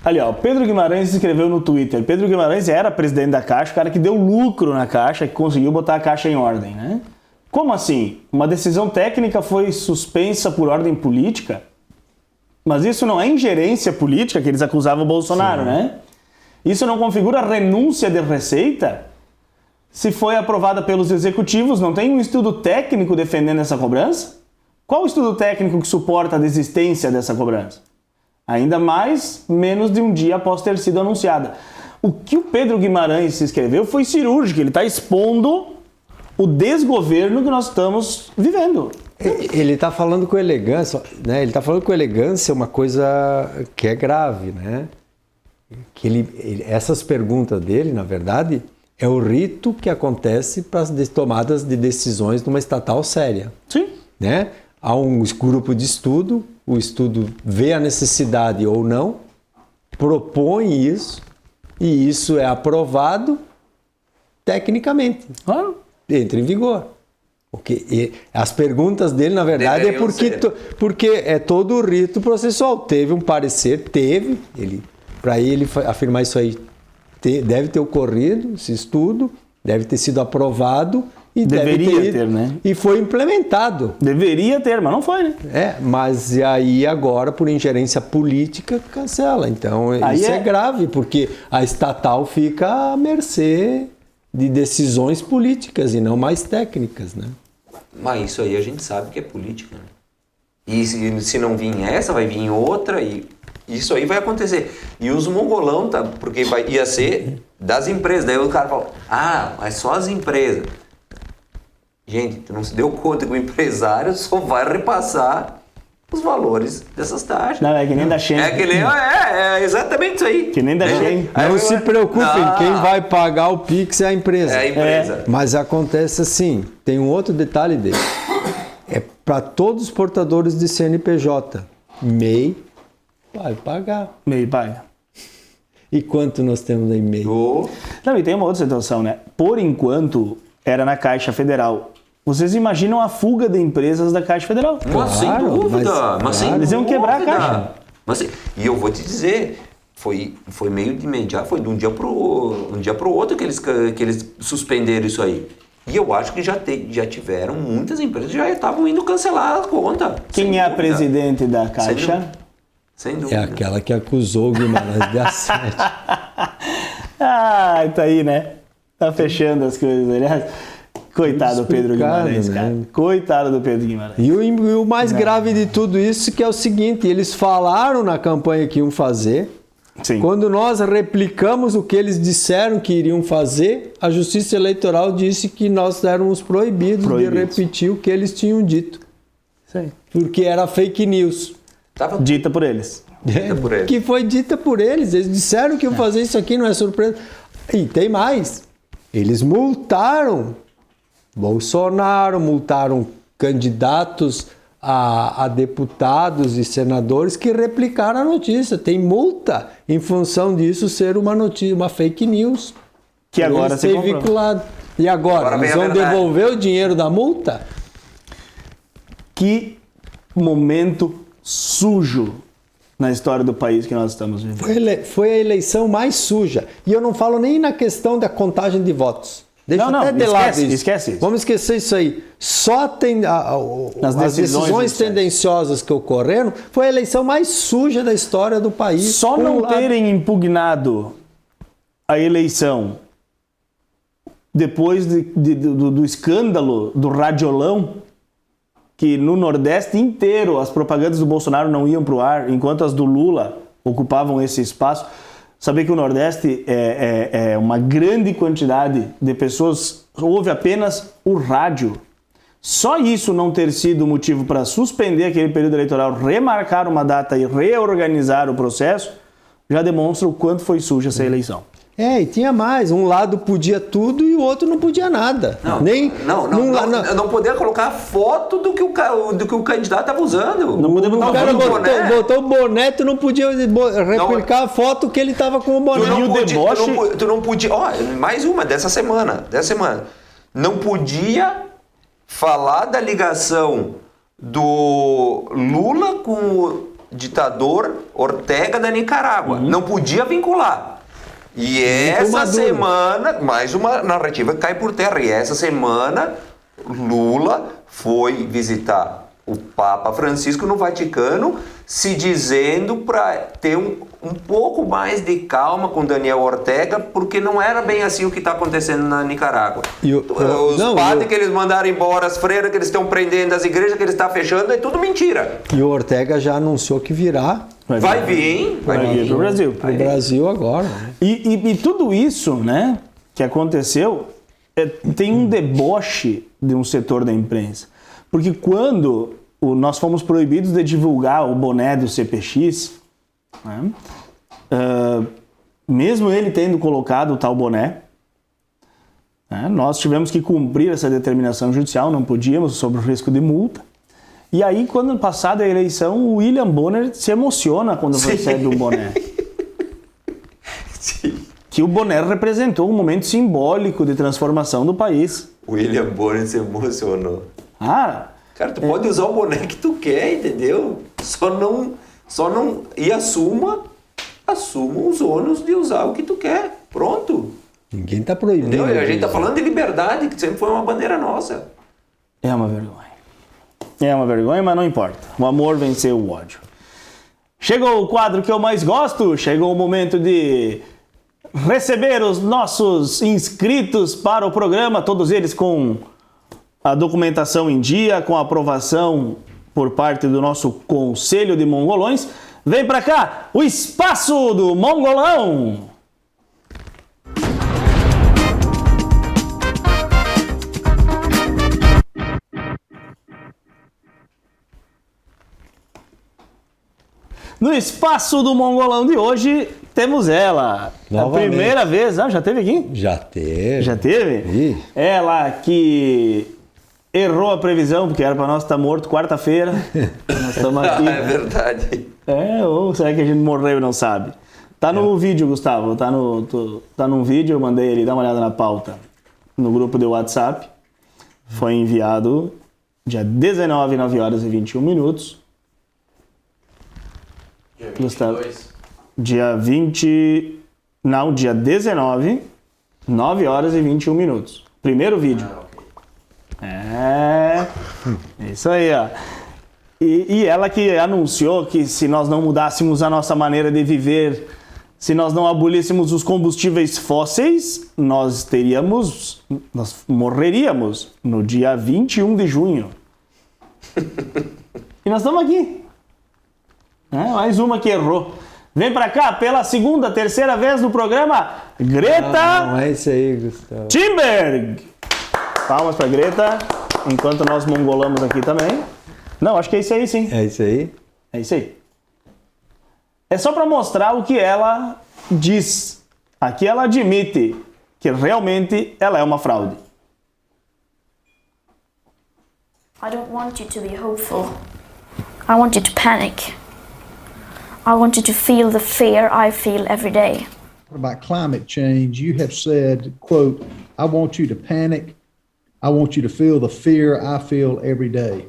Ali, ó, Pedro Guimarães escreveu no Twitter. Pedro Guimarães era presidente da Caixa, o cara que deu lucro na Caixa, que conseguiu botar a Caixa em ordem, né? Como assim? Uma decisão técnica foi suspensa por ordem política? Mas isso não é ingerência política que eles acusavam o Bolsonaro, né? Isso não configura renúncia de receita? Se foi aprovada pelos executivos, não tem um estudo técnico defendendo essa cobrança? Qual o estudo técnico que suporta a desistência dessa cobrança? Ainda mais, menos de um dia após ter sido anunciada. O que o Pedro Guimarães escreveu foi cirúrgico, ele está expondo o desgoverno que nós estamos vivendo. Ele está falando com elegância, né? Ele está falando com elegância uma coisa que é grave, né? Que essas perguntas dele, na verdade, é o rito que acontece para as tomadas de decisões numa estatal séria. Sim. Né? Há um grupo de estudo, o estudo vê a necessidade ou não, propõe isso, e isso é aprovado tecnicamente. Entra em vigor. Porque as perguntas dele, na verdade, porque é todo o rito processual. Teve um parecer, para ele afirmar isso aí, deve ter ocorrido esse estudo, deve ter sido aprovado e deveria ter, né? E foi implementado. Deveria ter, mas não foi, né? Mas aí agora, por ingerência política, cancela. Então, isso é grave, porque a estatal fica à mercê de decisões políticas e não mais técnicas, né? Mas isso aí a gente sabe que é política, né? E se não vir essa, vai vir outra e isso aí vai acontecer. E os mongolão, tá? Porque ia ser das empresas. Daí o cara fala, mas só as empresas. Gente, tu não se deu conta que o empresário só vai repassar os valores dessas taxas. Não, é que nem da Shen. É exatamente isso aí. Que nem da Shen. Não se preocupem, quem vai pagar o PIX é a empresa. É a empresa. Mas acontece assim, tem um outro detalhe dele. É para todos os portadores de CNPJ. MEI vai pagar. MEI paga. E quanto nós temos em MEI? Não, e tem uma outra situação, né? Por enquanto, era na Caixa Federal. vocês imaginam a fuga de empresas da Caixa Federal. Mas sem dúvida. Mas sem Eles iam quebrar a dúvida. Caixa. E eu vou te dizer, foi meio de imediato, foi de um dia pro outro que eles suspenderam isso aí. E eu acho que já tiveram, muitas empresas já estavam indo cancelar a conta. Quem é a presidente da Caixa? Sem dúvida. É aquela que acusou o Guimarães de assédio. Tá aí, né? Tá fechando as coisas, aliás. Coitado do Pedro Guimarães, cara. Coitado do Pedro Guimarães. E o mais grave de tudo isso que é o seguinte, eles falaram na campanha que iam fazer. Sim. Quando nós replicamos o que eles disseram que iriam fazer, a Justiça Eleitoral disse que nós éramos proibidos de repetir o que eles tinham dito. Isso aí. Porque era fake news. Dita por eles. Que foi dita por eles. Eles disseram que iam fazer isso aqui, não é surpresa. E tem mais. Eles multaram Bolsonaro, multaram candidatos a deputados e senadores que replicaram a notícia. Tem multa em função disso ser uma notícia, uma fake news. Que agora se comprou. Vinculado. E agora eles vão devolver o dinheiro da multa? Que momento sujo na história do país que nós estamos vivendo. Foi a eleição mais suja. E eu não falo nem na questão da contagem de votos. Deixa até de lado isso. Esquece isso. Vamos esquecer isso aí. Só tem as decisões tendenciosas que ocorreram, foi a eleição mais suja da história do país. Só não terem impugnado a eleição depois do escândalo do radiolão, que no Nordeste inteiro as propagandas do Bolsonaro não iam para o ar, enquanto as do Lula ocupavam esse espaço. Saber que o Nordeste é uma grande quantidade de pessoas ouve apenas o rádio. Só isso não ter sido motivo para suspender aquele período eleitoral, remarcar uma data e reorganizar o processo, já demonstra o quanto foi suja essa eleição. E tinha mais. Um lado podia tudo e o outro não podia nada. Não podia colocar a foto do que o candidato estava usando. Não podia botar o cara botou o boné, tu não podia replicar a foto que ele estava com o boné. Tu não podia. Mais uma dessa semana. Não podia falar da ligação do Lula com o ditador Ortega da Nicarágua. Não podia vincular. E essa semana, mais uma narrativa que cai por terra. E essa semana, Lula foi visitar o Papa Francisco no Vaticano, se dizendo para ter um pouco mais de calma com Daniel Ortega, porque não era bem assim o que está acontecendo na Nicarágua. Os padres que eles mandaram embora, as freiras que eles estão prendendo, as igrejas que eles estão fechando, é tudo mentira. E o Ortega já anunciou que virá. Vai vir, hein? Vai vir pro Brasil. Pro Brasil agora. E tudo isso, né, que aconteceu, tem um deboche de um setor da imprensa. Porque quando nós fomos proibidos de divulgar o boné do CPX, né, mesmo ele tendo colocado o tal boné, né, nós tivemos que cumprir essa determinação judicial, não podíamos, sob o risco de multa. E aí, quando passada a eleição, o William Bonner se emociona quando recebe o boné. Sim. Que o boné representou um momento simbólico de transformação do país. William Bonner se emocionou. Cara, tu pode usar o boné que tu quer, entendeu? Só não... E assuma os ônus de usar o que tu quer. Pronto. Ninguém tá proibindo. Entendeu? E a gente tá falando de liberdade, que sempre foi uma bandeira nossa. É uma vergonha. É uma vergonha, mas não importa. O amor venceu o ódio. Chegou o quadro que eu mais gosto. Chegou o momento de receber os nossos inscritos para o programa. Todos eles com a documentação em dia, com a aprovação por parte do nosso Conselho de Mongolões. Vem pra cá, o Espaço do Mongolão. No Espaço do Mongolão de hoje, temos ela. Novamente. A primeira vez. Já teve aqui? Já teve. Já teve? Ih. Ela que errou a previsão, porque era para nós estar morto quarta-feira. Nós estamos aqui. É verdade. Ou será que a gente morreu e não sabe? Tá no vídeo, Gustavo. Tá num vídeo, eu mandei ele dar uma olhada na pauta no grupo do WhatsApp. foi enviado dia 19, 9 horas e 21 minutos. Dia 22. Dia 20... Não, dia 19, 9 horas e 21 minutos. Primeiro vídeo. Isso aí, ó. E ela que anunciou que se nós não mudássemos a nossa maneira de viver, se nós não abolíssemos os combustíveis fósseis, nós morreríamos no dia 21 de junho. E nós estamos aqui. Mais uma que errou. Vem pra cá pela segunda, terceira vez no programa, Greta Não é isso aí, Gustavo. Thunberg. Palmas pra Greta, enquanto nós mongolamos aqui também. Não, acho que é isso aí, sim. É isso aí? É isso aí. É só pra mostrar o que ela diz. Aqui ela admite que realmente ela é uma fraude. I don't want you to be hopeful. I want you to panic. I want you to feel the fear I feel every day. About climate change, you have said, quote, I want you to panic. I want you to feel the fear I feel every day.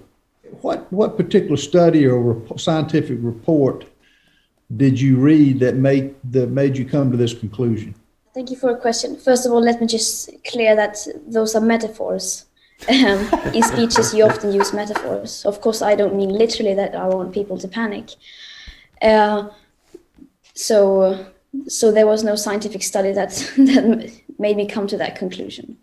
What particular study or scientific report did you read that made you come to this conclusion? Thank you for your question. First of all, let me just clear that those are metaphors. In speeches, you often use metaphors. Of course, I don't mean literally that I want people to panic. So there was no scientific study that made me come to that conclusion.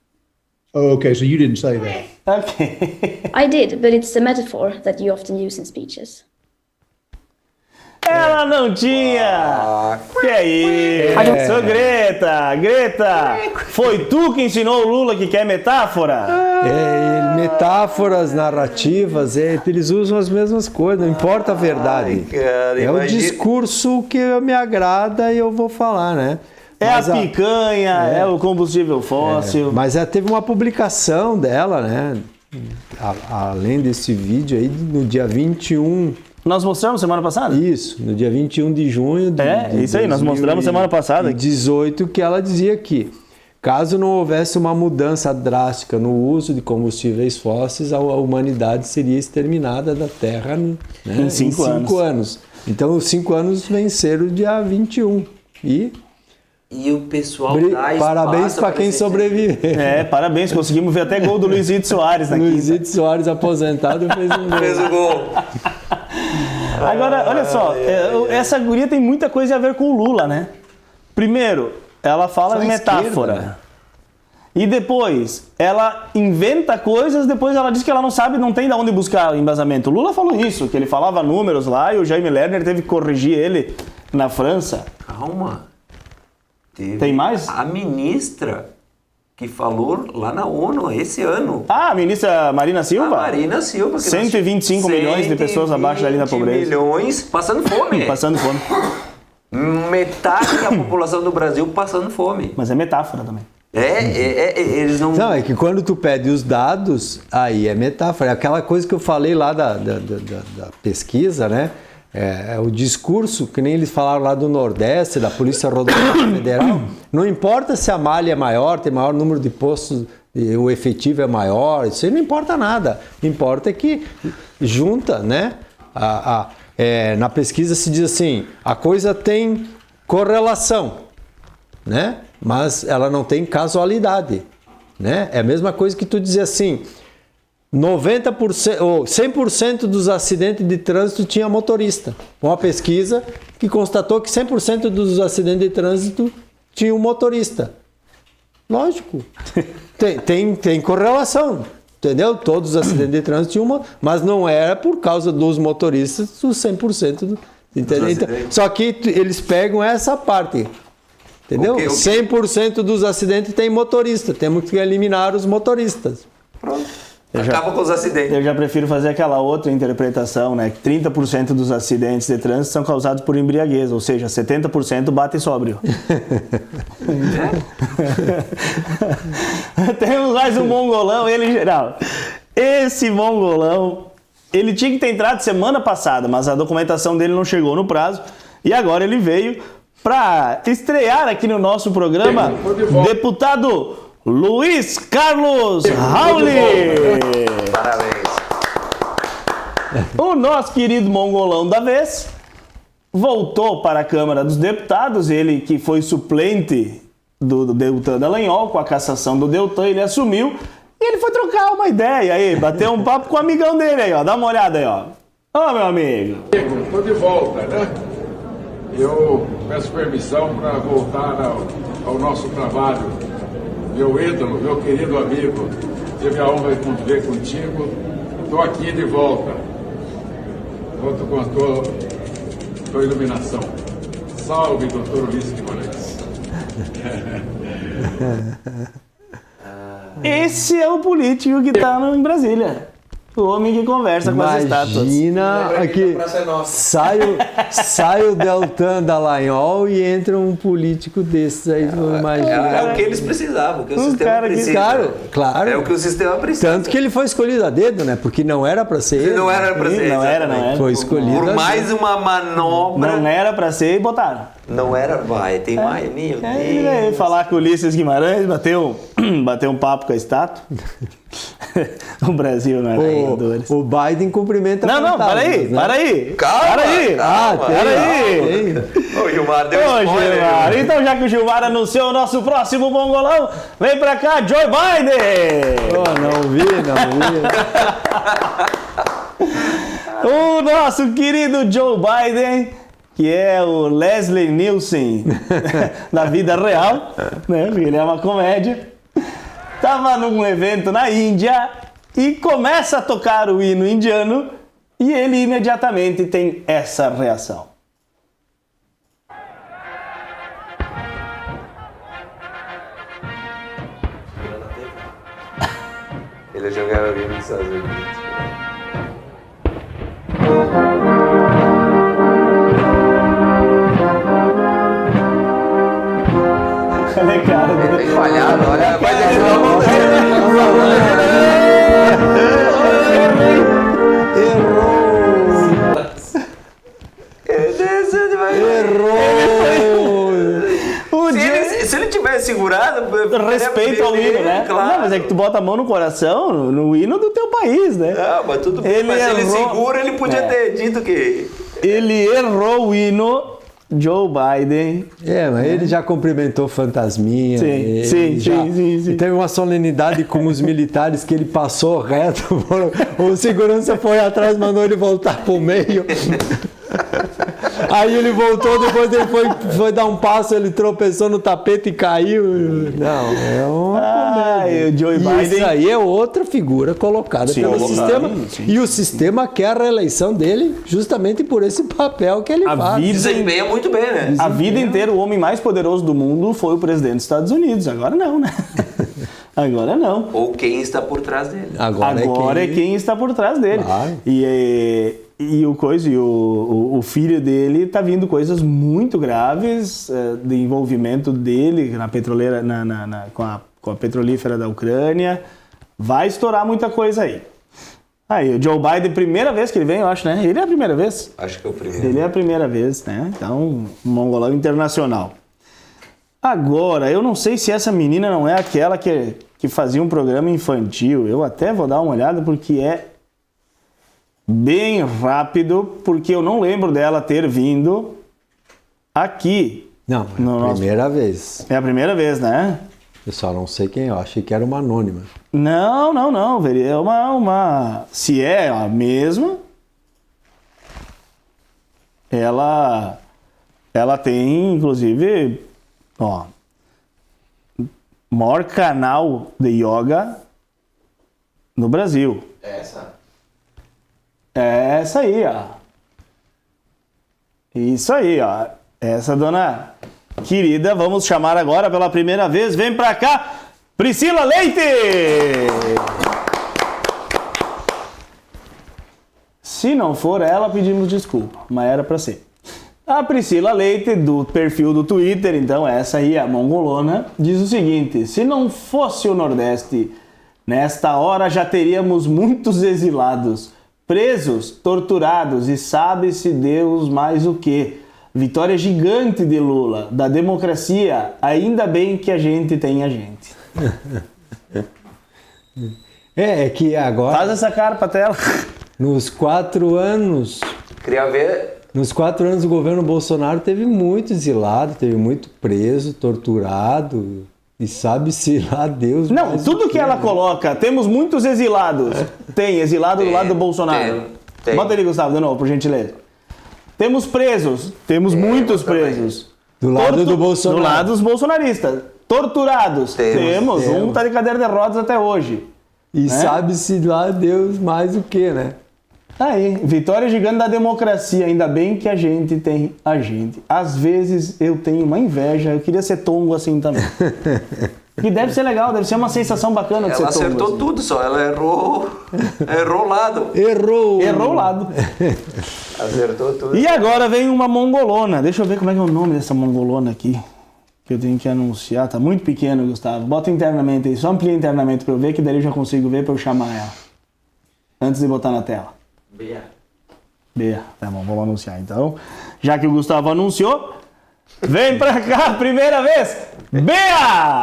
Oh, okay, so you didn't say that. Ok. I did, but it's a metaphor that you often use in speeches. Ela não tinha! Que é isso, Greta? Greta, foi tu que ensinou o Lula que quer metáfora? Metáforas, narrativas, eles usam as mesmas coisas, não importa a verdade. Cara, o discurso que me agrada e eu vou falar, né? Mas a picanha, é o combustível fóssil. Mas teve uma publicação dela, né? Além desse vídeo aí, no dia 21... Nós mostramos semana passada? Isso, no dia 21 de junho de isso aí, nós mostramos semana passada. 2018, que ela dizia que, caso não houvesse uma mudança drástica no uso de combustíveis fósseis, a humanidade seria exterminada da Terra, né, em 5 anos. Então, os 5 anos venceram o dia 21. E o pessoal dá parabéns para quem sobrevive. Parabéns, conseguimos ver até gol do Luizito Soares na quinta. Luizito Soares, aposentado, fez um gol. Fez o gol. Agora, olha só, essa guria tem muita coisa a ver com o Lula, né? Primeiro, ela fala em metáfora. Esquerda, né? E depois, ela inventa coisas, depois ela diz que ela não sabe, não tem de onde buscar embasamento. O Lula falou isso, que ele falava números lá e o Jaime Lerner teve que corrigir ele na França. Calma. Tem mais? A ministra que falou lá na ONU esse ano. Ah, a ministra Marina Silva? A Marina Silva. 125 milhões de pessoas abaixo da linha da pobreza. 120 milhões passando fome. Passando fome. Metade da população do Brasil passando fome. Mas é metáfora também. Eles não... Não, é que quando tu pede os dados, aí é metáfora. É aquela coisa que eu falei lá da pesquisa, né? É o discurso, que nem eles falaram lá do Nordeste, da Polícia Rodoviária Federal. Não importa se a malha é maior, tem maior número de postos, o efetivo é maior, isso aí não importa nada. Importa é que junta, né? Na pesquisa se diz assim, a coisa tem correlação, né? Mas ela não tem casualidade, né? É a mesma coisa que tu dizer assim, 90% ou 100% dos acidentes de trânsito tinha motorista. Uma pesquisa que constatou que 100% dos acidentes de trânsito tinha um motorista. Lógico. Tem correlação, entendeu? Todos os acidentes de trânsito tinham mas não era por causa dos motoristas os 100%. Entendeu? Então, só que eles pegam essa parte. Entendeu? 100% dos acidentes tem motorista. Temos que eliminar os motoristas. Pronto. Acaba com os acidentes. Eu já prefiro fazer aquela outra interpretação, né? Que 30% dos acidentes de trânsito são causados por embriaguez, ou seja, 70% bate sóbrio. Temos mais um mongolão, ele em geral. Esse mongolão, ele tinha que ter entrado semana passada, mas a documentação dele não chegou no prazo. E agora ele veio para estrear aqui no nosso programa, deputado Luiz Carlos Rauli. Parabéns. O nosso querido mongolão da vez voltou para a Câmara dos Deputados, ele que foi suplente do Deltan Dallagnol, com a cassação do Deltan, ele assumiu e ele foi trocar uma ideia aí, bater um papo com o amigão dele aí, ó, dá uma olhada aí, ó. Ô, meu amigo. Estou de volta, né? Eu peço permissão para voltar ao nosso trabalho. Meu ídolo, meu querido amigo, tive a honra de conviver contigo. Estou aqui de volta. Volto com a tua iluminação. Salve, doutor Ulisses Guimarães. Esse é o político que tá em Brasília. O homem que conversa com as estátuas. Imagina que sai o Deltan Dallagnol e entra um político desses aí. É o que eles precisavam, o que o sistema precisa. Claro. É o que o sistema precisa. Tanto que ele foi escolhido a dedo, né? Porque não era pra ser ele. Não era pra ser. Não era. Foi escolhido Por mais uma manobra. Não era pra ser e botaram. Não era, tem mais, meu Deus. Falar com o Ulisses Guimarães, bateu um papo com a estátua. O Brasil não é traidores. O Biden cumprimenta peraí, né? para aí. Calma. Tem. O Gilmar deu spoiler. Gilmar. Então, já que o Gilmar anunciou o nosso próximo mongolão, vem pra cá, Joe Biden! Não vi. O nosso querido Joe Biden, que é o Leslie Nielsen da vida real, né? Ele é uma comédia. Estava num evento na Índia e começa a tocar o hino indiano e ele imediatamente tem essa reação. Ele jogava bem nos Estados Unidos. Olha, cara. Bem falhado, olha. Vai Se ele tivesse segurado, respeito ao hino, né? Claro. Não, mas é que tu bota a mão no coração, no hino do teu país, né? Não, mas tudo bem. Mas se ele segura, ele podia ter dito que... Ele errou o hino, Joe Biden. Mas ele já cumprimentou Fantasminha. Sim. E teve uma solenidade com os militares que ele passou reto. O segurança foi atrás, mandou ele voltar pro meio. Aí ele voltou, depois ele foi dar um passo, ele tropeçou no tapete e caiu. Não, é uma o Joe Biden... Isso aí é outra figura colocada pelo sistema. Sim. E o sistema quer a reeleição dele justamente por esse papel que ele faz. Desempenha muito bem, né? A vida inteira, o homem mais poderoso do mundo foi o presidente dos Estados Unidos. Agora não, né? Agora não. Ou quem está por trás dele. Agora é quem está por trás dele. Claro. E o filho dele tá vindo coisas muito graves de envolvimento dele na petroleira, com a petrolífera da Ucrânia. Vai estourar muita coisa aí. Aí, o Joe Biden, primeira vez que ele vem, eu acho, né? Ele é a primeira vez? Acho que é o primeiro. Ele é a primeira vez, né? Então, mongolão internacional. Agora, eu não sei se essa menina não é aquela que fazia um programa infantil. Eu até vou dar uma olhada porque é bem rápido, porque eu não lembro dela ter vindo aqui. Não, é a primeira vez. É a primeira vez, né? Eu só não sei quem é, eu achei que era uma anônima. Não. É uma... Se é a mesma, ela tem, inclusive, maior canal de yoga no Brasil. É essa aí, ó. Isso aí, ó. Essa dona querida, vamos chamar agora pela primeira vez. Vem pra cá, Priscila Leite! Se não for ela, pedimos desculpa, mas era pra ser. A Priscila Leite, do perfil do Twitter, então essa aí, a mongolona, diz o seguinte: se não fosse o Nordeste, nesta hora já teríamos muitos exilados, presos, torturados e sabe-se Deus mais o que. Vitória gigante de Lula, da democracia, ainda bem que a gente tem a gente. É que agora... Faz essa cara pra tela. Nos 4 anos... Queria ver... Nos 4 anos do governo Bolsonaro teve muito exilado, teve muito preso, torturado... E sabe-se lá Deus... Não, tudo que ela coloca, temos muitos exilados. Tem exilado do lado do Bolsonaro. Tem. Bota ali, Gustavo, de novo, por gentileza. Temos presos, temos muitos presos. Do lado do Bolsonaro. Do lado dos bolsonaristas. Torturados, temos. Um tá de cadeira de rodas até hoje. E né? Sabe-se lá Deus mais o que, né? Aí, vitória gigante da democracia, ainda bem que a gente tem a gente. Às vezes eu tenho uma inveja, eu queria ser tongo assim também. Que deve ser legal, deve ser uma sensação bacana de ser tongo. Ela acertou assim. tudo, só ela errou o lado. Errou o lado. Acertou tudo. E agora vem uma mongolona, deixa eu ver como é que é o nome dessa mongolona aqui. Que eu tenho que anunciar, tá muito pequeno, Gustavo. Bota internamente aí, só amplia internamente pra eu ver, que daí eu já consigo ver pra eu chamar ela. Antes de botar na tela. Bea. Tá bom, vamos anunciar então. Já que o Gustavo anunciou, vem pra cá, primeira vez, Bea!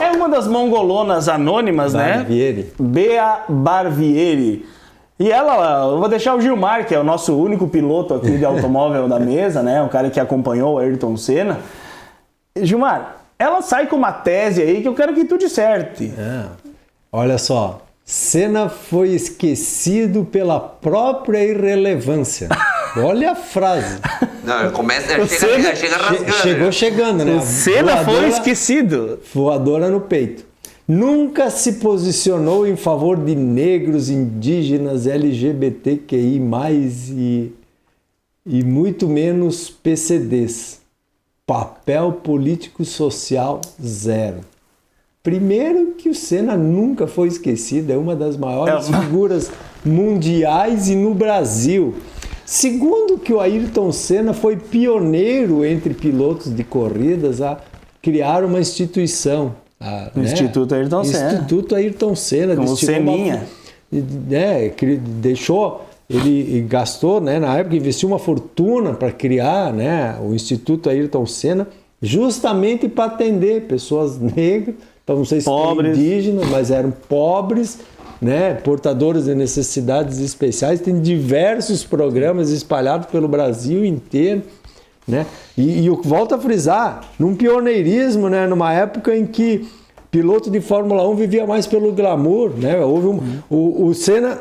É uma das mongolonas anônimas, Barbieri. né? Bea Barbieri. E ela, eu vou deixar o Gilmar, que é o nosso único piloto aqui de automóvel da mesa, né? O cara que acompanhou o Ayrton Senna. Gilmar, ela sai com uma tese aí que eu quero que tu disserte. Olha só. Senna foi esquecido pela própria irrelevância. Olha a frase. Não, chega rasgando. Chegou chegando, né? O Senna foi esquecido. Voadora no peito. Nunca se posicionou em favor de negros, indígenas, LGBTQI+, e muito menos PCDs. Papel político social zero. Primeiro que o Senna nunca foi esquecido, é uma das maiores figuras mundiais e no Brasil. Segundo que o Ayrton Senna foi pioneiro entre pilotos de corridas a criar uma instituição. Instituto Ayrton Senna. Instituto Ayrton Senna. Com o Seninha. Ele gastou, né, na época, investiu uma fortuna para criar, né, o Instituto Ayrton Senna, justamente para atender pessoas negras, então não sei se indígenas, mas eram pobres, né, portadores de necessidades especiais. Tem diversos programas espalhados pelo Brasil inteiro, né? E eu volto a frisar, num pioneirismo, né, numa época em que piloto de Fórmula 1 vivia mais pelo glamour, né? Houve o Senna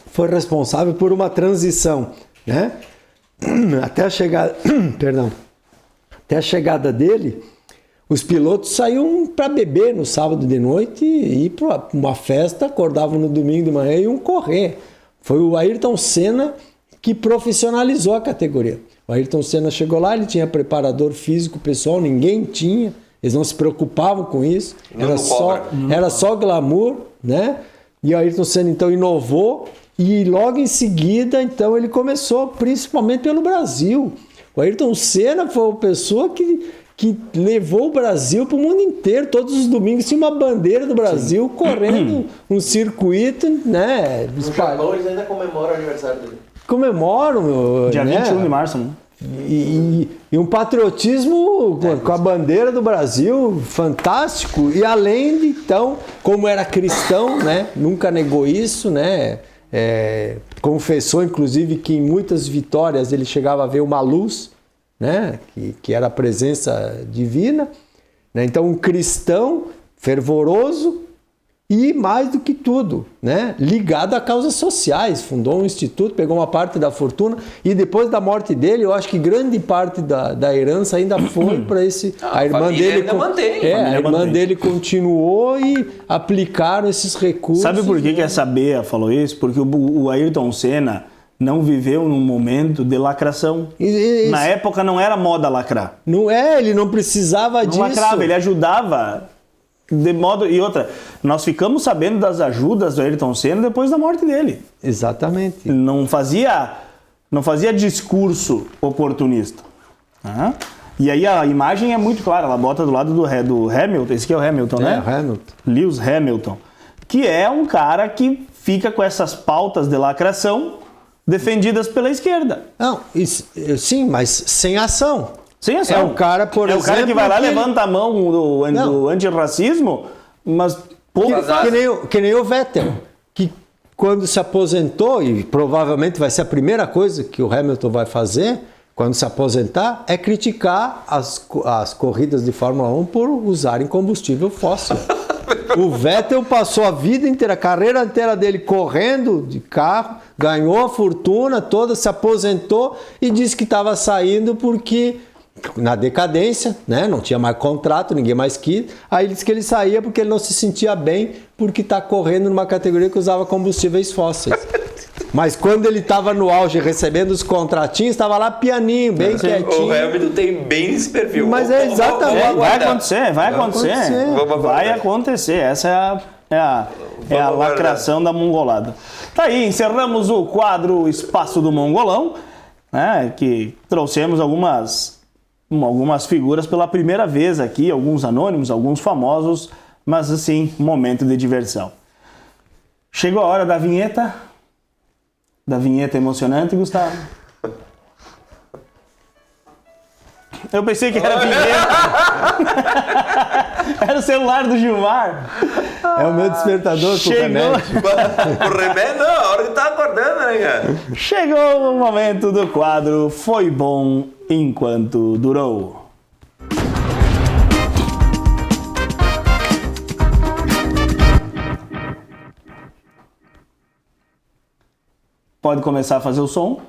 foi responsável por uma transição, né? Até a chegada, até a chegada dele, os pilotos saíam para beber no sábado de noite e ir para uma festa, acordavam no domingo de manhã e iam correr. Foi o Ayrton Senna que profissionalizou a categoria. O Ayrton Senna chegou lá, ele tinha preparador físico pessoal, ninguém tinha, eles não se preocupavam com isso, era só glamour, né? E o Ayrton Senna então inovou e logo em seguida então ele começou principalmente pelo Brasil. O Ayrton Senna foi a pessoa que levou o Brasil para o mundo inteiro. Todos os domingos tinha uma bandeira do Brasil correndo um circuito, né? No Japão eles ainda comemoram o aniversário dele. Comemoram, dia 21 de março, né? E um patriotismo com a bandeira do Brasil fantástico. E além de, então, como era cristão, né? Nunca negou isso, né? Confessou, inclusive, que em muitas vitórias ele chegava a ver uma luz, né? Que era a presença divina, né? Então um cristão fervoroso e mais do que tudo, né? Ligado a causas sociais, fundou um instituto, pegou uma parte da fortuna e depois da morte dele, eu acho que grande parte da herança ainda foi para esse... A irmã dele ainda mantém. A irmã dele continuou e aplicaram esses recursos. Sabe por que essa Bea falou isso? Porque o Ayrton Senna não viveu num momento de lacração. Na época não era moda lacrar. Não ele não precisava disso. Não lacrava, ele ajudava de modo... E outra, nós ficamos sabendo das ajudas do Ayrton Senna depois da morte dele. Exatamente. Não fazia discurso oportunista. E aí a imagem é muito clara, ela bota do lado do Hamilton, esse aqui é o Hamilton, né? Hamilton. Lewis Hamilton, que é um cara que fica com essas pautas de lacração defendidas pela esquerda. Não, sim, mas sem ação. Sim, é o cara, por exemplo... É o cara que vai lá, levanta a mão do antirracismo, mas pouco faz. Que nem o Vettel, que quando se aposentou, e provavelmente vai ser a primeira coisa que o Hamilton vai fazer, quando se aposentar, é criticar as corridas de Fórmula 1 por usarem combustível fóssil. O Vettel passou a vida inteira, a carreira inteira dele correndo de carro, ganhou a fortuna toda, se aposentou e disse que estava saindo porque... na decadência, né? Não tinha mais contrato, ninguém mais quis. Aí ele disse que ele saía porque ele não se sentia bem porque está correndo numa categoria que usava combustíveis fósseis. Mas quando ele estava no auge recebendo os contratinhos, estava lá pianinho, bem quietinho. O Hamilton tem bem esse perfil. Mas é exatamente. Vai acontecer. Essa é a lacração da mongolada. Tá aí, encerramos o quadro Espaço do Mongolão, né? Que trouxemos algumas figuras pela primeira vez aqui, alguns anônimos, alguns famosos, mas assim, momento de diversão. Chegou a hora da vinheta emocionante, Gustavo. Eu pensei que era vinheta. Era o celular do Gilmar. É o meu despertador com o remédio. O remédio não, a hora que tá acordando, né, cara? Chegou o momento do quadro Foi Bom Enquanto Durou. Pode começar a fazer o som.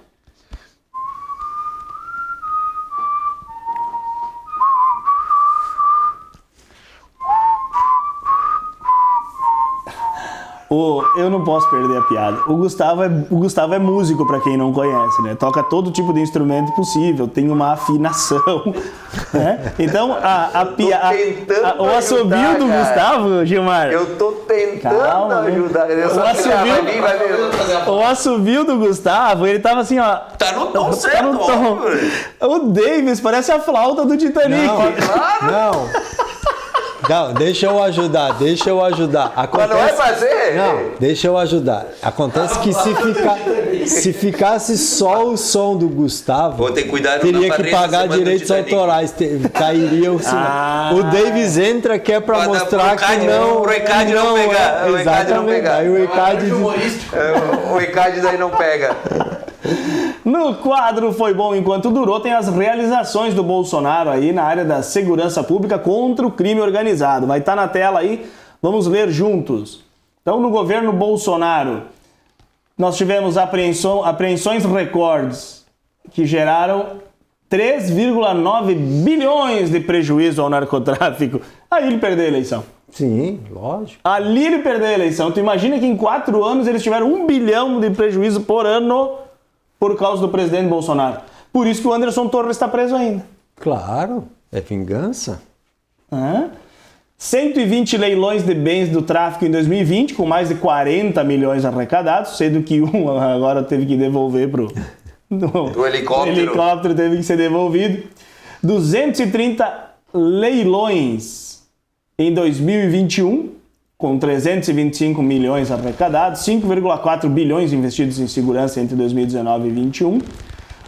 Eu não posso perder a piada. O Gustavo é músico, pra quem não conhece, né? Toca todo tipo de instrumento possível, tem uma afinação, né? Então, o assobio do Gustavo, Gilmar... Eu tô tentando ajudar. O assobio do Gustavo, ele tava assim, ó... Tá no tom certo, O Davis parece a flauta do Titanic. Não, deixa eu ajudar. Mas não vai fazer? Não, deixa eu ajudar. Acontece que se ficasse só o som do Gustavo, teria que pagar direitos autorais, cairia o sinal. O Davis entra que é pra mostrar que não... O ECAD não pega. O ECAD não pega. Aí o ECAD daí não pega. No quadro Foi Bom Enquanto Durou, tem as realizações do Bolsonaro aí na área da segurança pública contra o crime organizado. Vai estar na tela aí, vamos ler juntos. Então, no governo Bolsonaro, nós tivemos apreensões recordes que geraram 3,9 bilhões de prejuízo ao narcotráfico. Aí ele perdeu a eleição. Sim, lógico. Ali ele perdeu a eleição. Tu imagina que em 4 anos eles tiveram 1 bilhão de prejuízo por ano por causa do presidente Bolsonaro. Por isso que o Anderson Torres está preso ainda. Claro, é vingança. 120 leilões de bens do tráfico em 2020, com mais de 40 milhões arrecadados, sendo que um agora teve que devolver pro... O helicóptero. O helicóptero teve que ser devolvido. 230 leilões em 2021, com 325 milhões arrecadados, 5,4 bilhões investidos em segurança entre 2019 e 2021,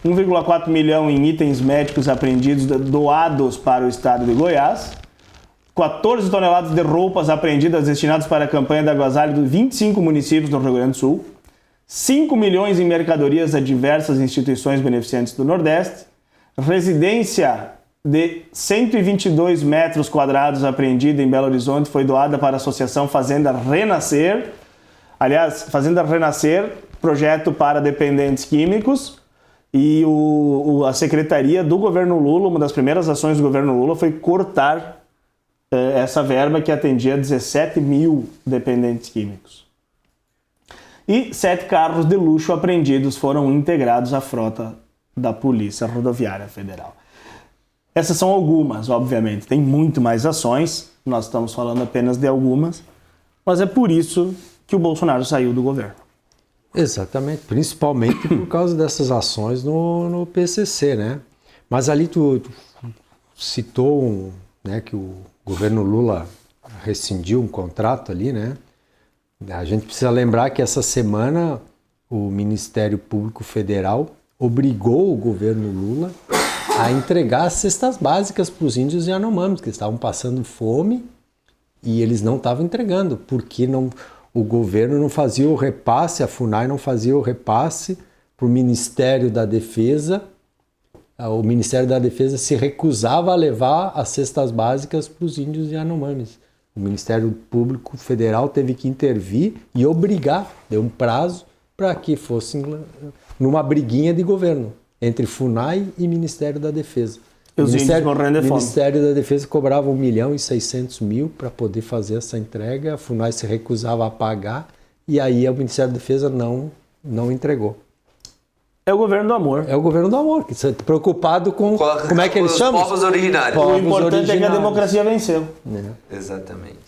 1,4 milhão em itens médicos apreendidos doados para o estado de Goiás, 14 toneladas de roupas apreendidas destinadas para a campanha da agasalho de 25 municípios do Rio Grande do Sul, 5 milhões em mercadorias a diversas instituições beneficentes do Nordeste, residência de 122 metros quadrados apreendida em Belo Horizonte foi doada para a Associação Fazenda Renascer. Aliás, Fazenda Renascer, projeto para dependentes químicos. E a secretaria do governo Lula, uma das primeiras ações do governo Lula foi cortar essa verba que atendia 17 mil dependentes químicos. E 7 carros de luxo apreendidos foram integrados à frota da Polícia Rodoviária Federal. Essas são algumas, obviamente. Tem muito mais ações, nós estamos falando apenas de algumas, mas é por isso que o Bolsonaro saiu do governo. Exatamente, principalmente por causa dessas ações no PCC, né? Mas ali tu citou né, que o governo Lula rescindiu um contrato ali, né? A gente precisa lembrar que essa semana o Ministério Público Federal obrigou o governo Lula a entregar cestas básicas para os índios Yanomamis, que estavam passando fome e eles não estavam entregando, porque o governo não fazia o repasse, a FUNAI não fazia o repasse para o Ministério da Defesa. O Ministério da Defesa se recusava a levar as cestas básicas para os índios Yanomamis. O Ministério Público Federal teve que intervir e obrigar, deu um prazo para que fossem numa briguinha de governo entre FUNAI e Ministério da Defesa. O Ministério da Defesa cobrava 1.600.000 para poder fazer essa entrega, a FUNAI se recusava a pagar e aí o Ministério da Defesa não entregou. É o governo do amor. É o governo do amor, que está preocupado com como é que eles chamam? Os povos originários. O importante é que a democracia venceu. Exatamente.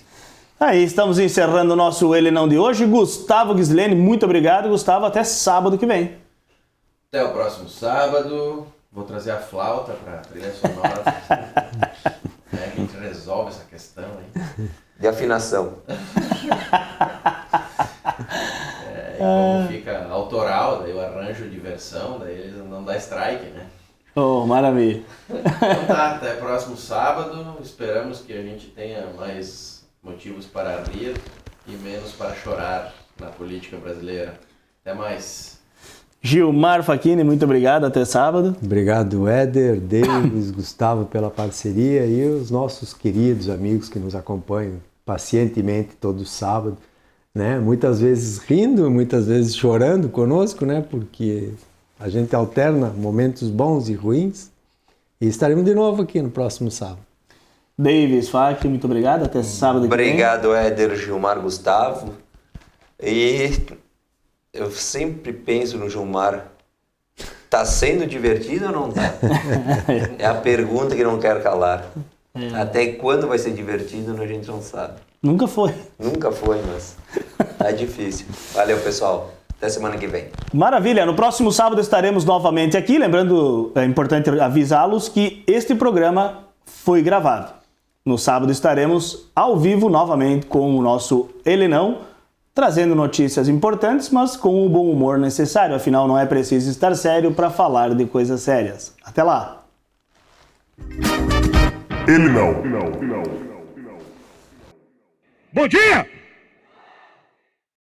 Aí, estamos encerrando o nosso Ele Não de hoje. Gustavo Ghislene, muito obrigado, Gustavo. Até sábado que vem. Até o próximo sábado. Vou trazer a flauta para a trilha sonora. A gente resolve essa questão aí. De afinação. E como fica autoral, daí eu arranjo diversão, daí eles não dá strike, né? Oh, maravilha. Então tá, até próximo sábado. Esperamos que a gente tenha mais motivos para rir e menos para chorar na política brasileira. Até mais. Gilmar Facchini, muito obrigado. Até sábado. Obrigado, Éder, Davis, Gustavo pela parceria e os nossos queridos amigos que nos acompanham pacientemente todo sábado, né? Muitas vezes rindo, muitas vezes chorando conosco, né? Porque a gente alterna momentos bons e ruins e estaremos de novo aqui no próximo sábado. Davis, Facchini, muito obrigado. Até sábado que vem. Obrigado, Éder, Gilmar, Gustavo. E eu sempre penso no Gilmar. Tá sendo divertido ou não tá? É a pergunta que não quero calar. Até quando vai ser divertido, a gente não sabe. Nunca foi. Nunca foi, mas tá difícil. Valeu, pessoal. Até semana que vem. Maravilha. No próximo sábado estaremos novamente aqui. Lembrando, é importante avisá-los que este programa foi gravado. No sábado estaremos ao vivo novamente com o nosso Ele Não, trazendo notícias importantes, mas com o bom humor necessário. Afinal, não é preciso estar sério para falar de coisas sérias. Até lá! Ele não. Bom dia!